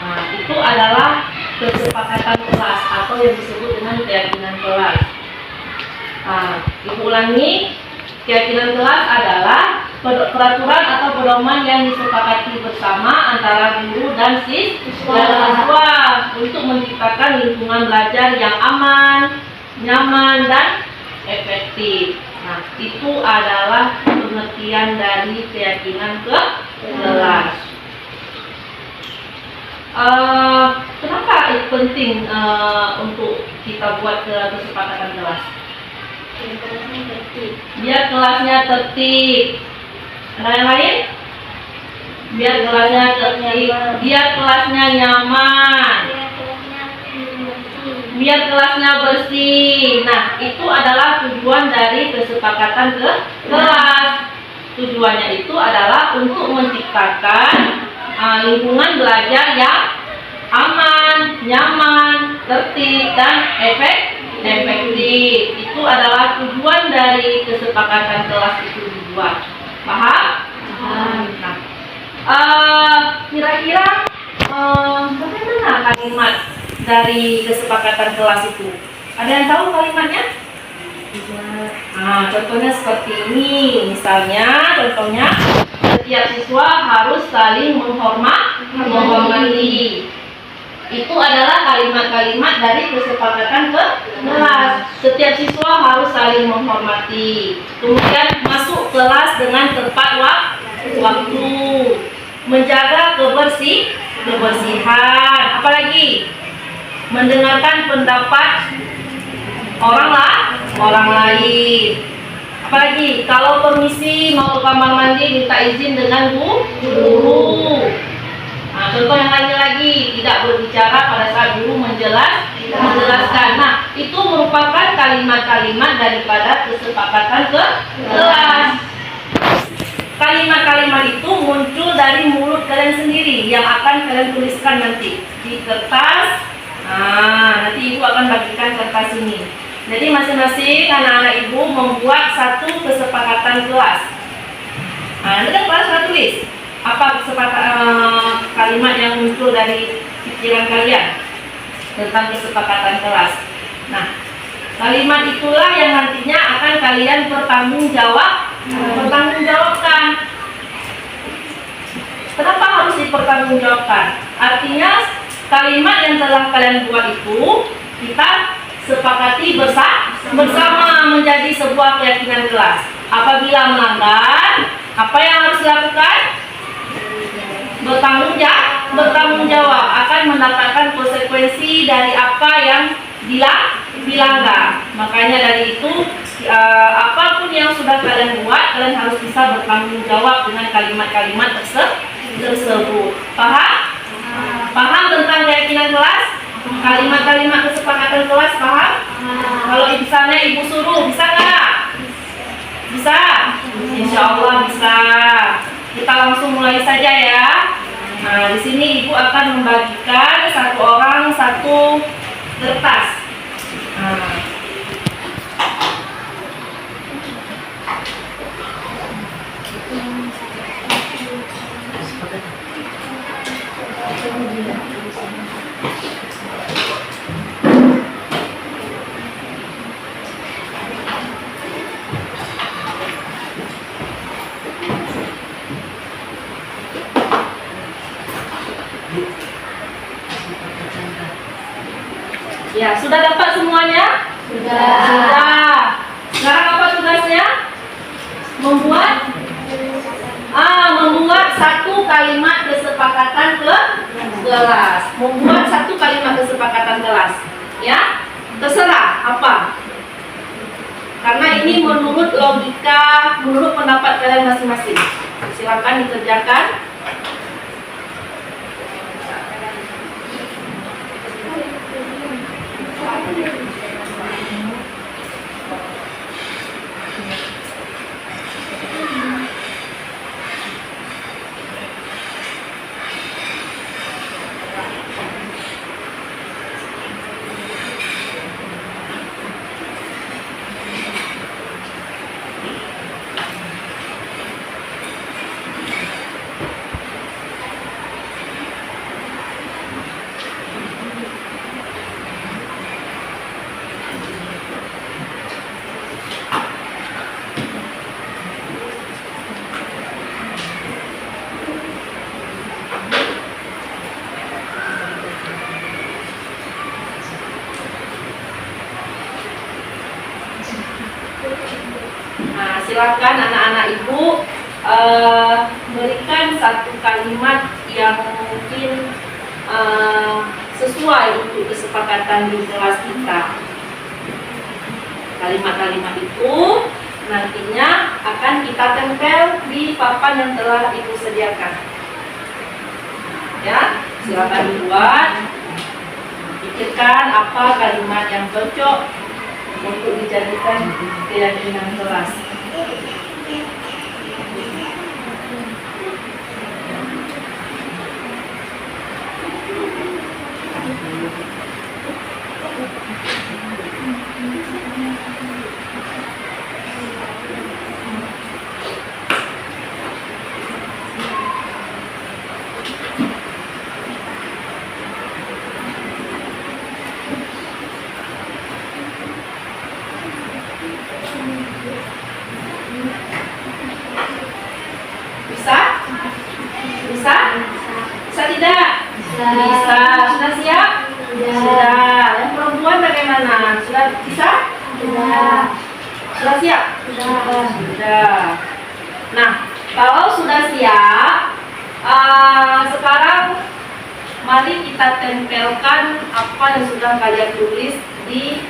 Nah, itu adalah kesepakatan kelas atau yang disebut dengan keyakinan kelas. Nah, ibu ulangi, keyakinan kelas adalah peraturan atau pedoman yang disepakati bersama antara guru dan siswa untuk menciptakan lingkungan belajar yang aman, nyaman, dan efektif. Nah, itu adalah pengertian dari keyakinan kelas. Kenapa itu penting untuk kita buat kesepakatan kelas? Biar kelasnya tertib. Ada yang lain? Biar kelasnya tertib. Biar kelasnya nyaman. Biar kelasnya bersih. Nah, itu adalah tujuan dari kesepakatan kelas. Tujuannya itu adalah untuk menciptakan lingkungan belajar yang aman, nyaman, tertib, dan efektif. Itu adalah tujuan dari kesepakatan kelas itu dibuat. Paham? Nah, kira-kira bagaimana kalimat dari kesepakatan kelas itu? Ada yang tahu kalimatnya? Nah, contohnya seperti ini. Misalnya, setiap siswa harus saling menghormati. Itu adalah kalimat-kalimat dari kesepakatan kelas. Setiap siswa harus saling menghormati. Kemudian masuk kelas dengan tepat waktu. Menjaga kebersihan. Apalagi? Mendengarkan pendapat orang lain. Apalagi? Kalau permisi mau ke kamar mandi minta izin dengan guru. Nah, contoh yang lainnya lagi, tidak berbicara pada saat guru menjelaskan. Nah, itu merupakan kalimat-kalimat daripada kesepakatan kelas. Kalimat-kalimat itu muncul dari mulut kalian sendiri yang akan kalian tuliskan nanti di kertas. Nah, nanti ibu akan bagikan kertas ini. Jadi masing-masing anak-anak ibu membuat satu kesepakatan kelas. Nah, nanti kelas akan tulis apa kalimat yang muncul dari pikiran kalian tentang kesepakatan kelas. Nah, kalimat itulah yang nantinya akan kalian pertanggungjawabkan. Kenapa harus dipertanggungjawabkan? Artinya kalimat yang telah kalian buat itu kita sepakati bersama menjadi sebuah keyakinan kelas. Apabila melanggar, apa yang harus dilakukan? Bertanggung jawab akan mendapatkan konsekuensi dari apa yang dilanggar. Makanya dari itu apapun yang sudah kalian buat, kalian harus bisa bertanggung jawab dengan kalimat-kalimat tersebut. Paham tentang keyakinan kelas? Kalimat-kalimat kesepakatan kelas paham? Kalau misalnya ibu suruh, bisa nggak? Bisa? Insya Allah bisa. Kita langsung mulai saja ya. Nah, di sini ibu akan membagikan satu orang satu kertas. Nah. Ya, sudah dapat semuanya? Sudah. Sekarang apa tugasnya? Membuat satu kalimat kesepakatan kelas. Membuat satu kalimat kesepakatan kelas. Ya, terserah apa. Karena ini menurut logika, menurut pendapat kalian masing-masing. Silakan dikerjakan. Nah, silakan anak-anak ibu berikan satu kalimat yang mungkin sesuai untuk kesepakatan di kelas kita. Kalimat-kalimat itu nantinya akan kita tempel di papan yang telah ibu sediakan. Ya, silakan dibuat. Pikirkan apa kalimat yang cocok untuk dijadikan keyakinan kelas. Bisa. Sudah siap? Sudah. Yang perempuan bagaimana? Sudah bisa? Sudah siap? Sudah. Nah, kalau sudah siap, sekarang mari kita tempelkan apa yang sudah kalian tulis di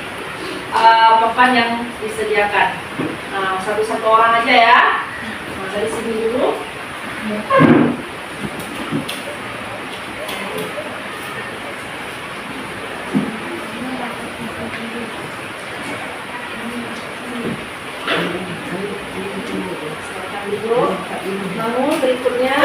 papan yang disediakan. Nah, satu-satu orang aja ya. Nah, dari sini dulu. Lalu berikutnya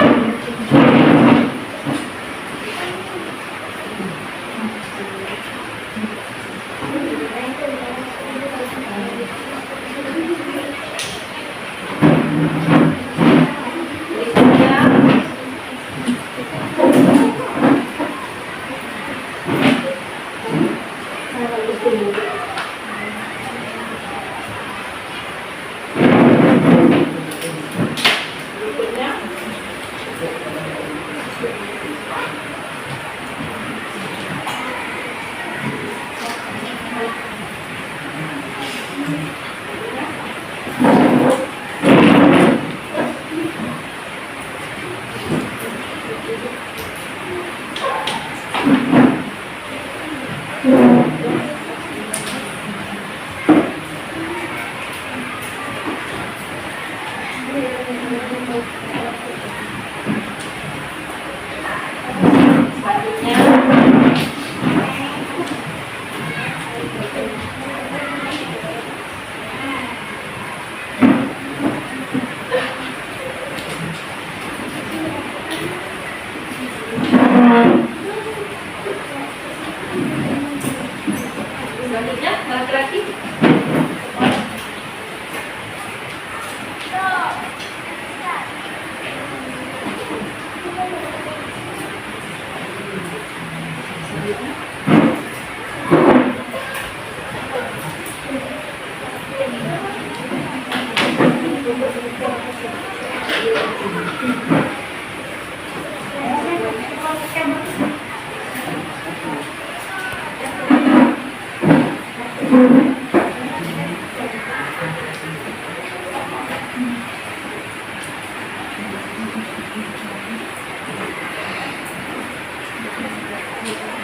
selanjutnya laki-laki.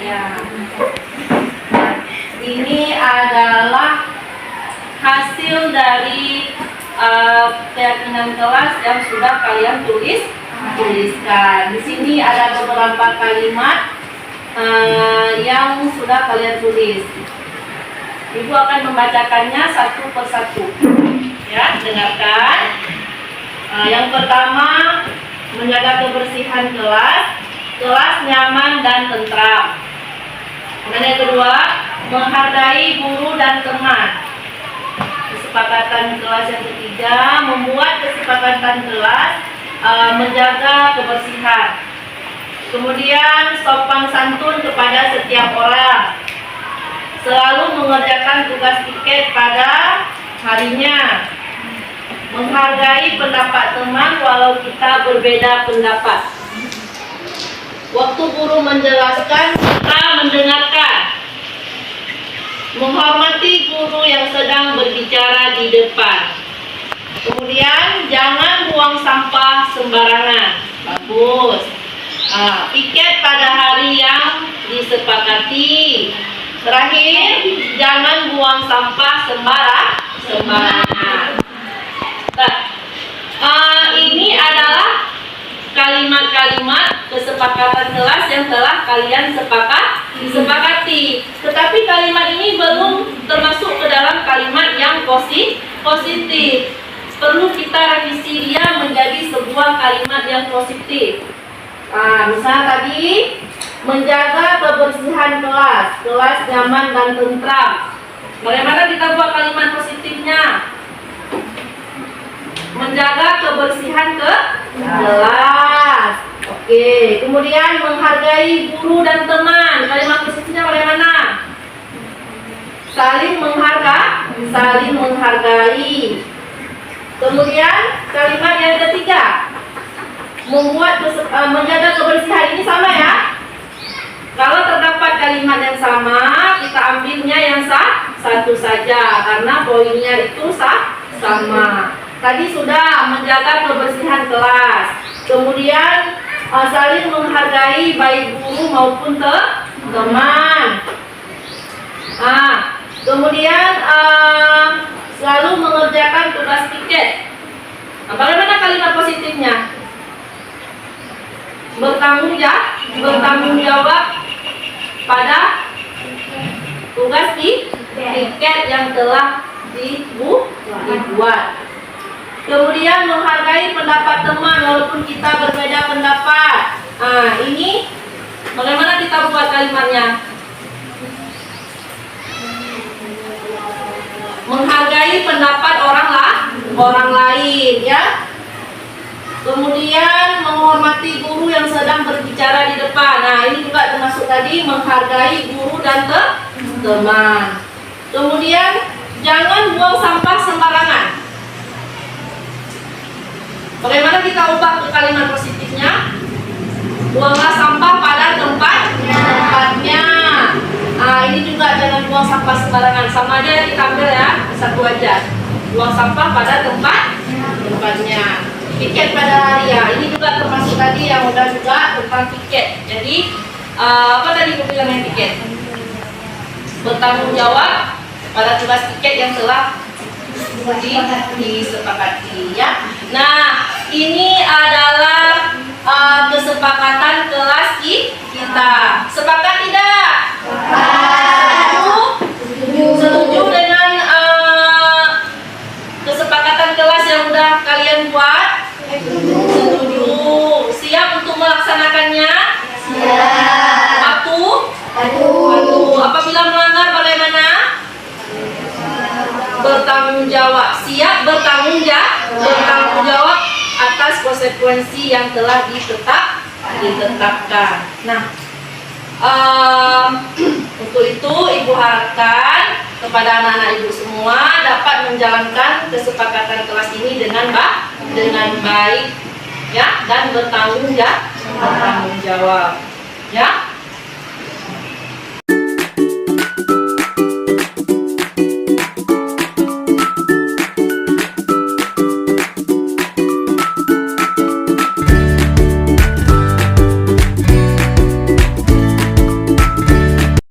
Ya. Ini adalah hasil dari keyakinan kelas yang sudah kalian tuliskan. Di sini ada beberapa kalimat yang sudah kalian tulis. Ibu akan membacakannya satu persatu. Ya, dengarkan. Yang pertama, menjaga kebersihan kelas nyaman dan tentram. Kemudian yang kedua, menghargai guru dan teman. Kesepakatan kelas yang ketiga, membuat kesepakatan kelas menjaga kebersihan. Kemudian sopan santun kepada setiap orang. Selalu mengerjakan tugas tiket pada harinya. Menghargai pendapat teman walau kita berbeda pendapat. Waktu guru menjelaskan, kita mendengarkan. Menghormati guru yang sedang berbicara di depan. Kemudian jangan buang sampah sembarangan. Bagus. Piket pada hari yang disepakati. Terakhir, jangan buang sampah sembarangan. Ini adalah kalimat-kalimat kesepakatan kelas yang telah kalian disepakati. Tetapi kalimat ini belum termasuk ke dalam kalimat yang positif. Perlu kita revisi dia menjadi sebuah kalimat yang positif. Misalnya tadi, menjaga kebersihan kelas nyaman dan tentram. Bagaimana kita buat kalimat positifnya? Menjaga kebersihan kelas. Oke. Kemudian menghargai guru dan teman. Kalimat positifnya bagaimana? Saling menghargai. Kemudian kalimat yang ketiga, menjaga kebersihan. Ini sama ya? satu saja karena poinnya itu sama. Tadi sudah menjaga kebersihan kelas, kemudian saling menghargai baik guru maupun teman. Kemudian selalu mengerjakan tugas piket. Bagaimana kalimat positifnya? Bertanggung jawab pada tugas piket yang telah dibuat. Kemudian menghargai pendapat teman walaupun kita berbeda pendapat. Ini bagaimana kita buat kalimatnya? Menghargai pendapat orang lain, ya. Kemudian menghormati guru yang sedang berbicara di depan. Nah, ini juga termasuk tadi menghargai guru dan teman. Kemudian jangan buang sampah sembarangan. Bagaimana kita ubah ke kalimat positifnya? Buanglah sampah pada tempatnya. Ini juga jangan buang sampah sembarangan. Sama aja kita ambil ya, satu aja. Buang sampah pada tempatnya. Piket pada hari ya. Ini juga termasuk tadi yang udah juga tentang piket. Jadi apa tadi aku bilang yang piket? Bertanggung jawab pada tugas piket yang telah disepakati, ya. Nah, ini adalah kesepakatan kelas kita. Sepakat tidak? Setuju dengan kesepakatan kelas yang udah kalian buat? Setuju. Siap untuk melaksanakannya? Siap. Patuh. Apabila melanggar bagaimana? Bertanggung jawab. Siap bertanggung jawab atas konsekuensi yang telah ditetapkan. Nah, untuk itu Ibu harapkan kepada anak-anak Ibu semua dapat menjalankan kesepakatan kelas ini dengan baik, ya, dan bertanggung jawab, ya.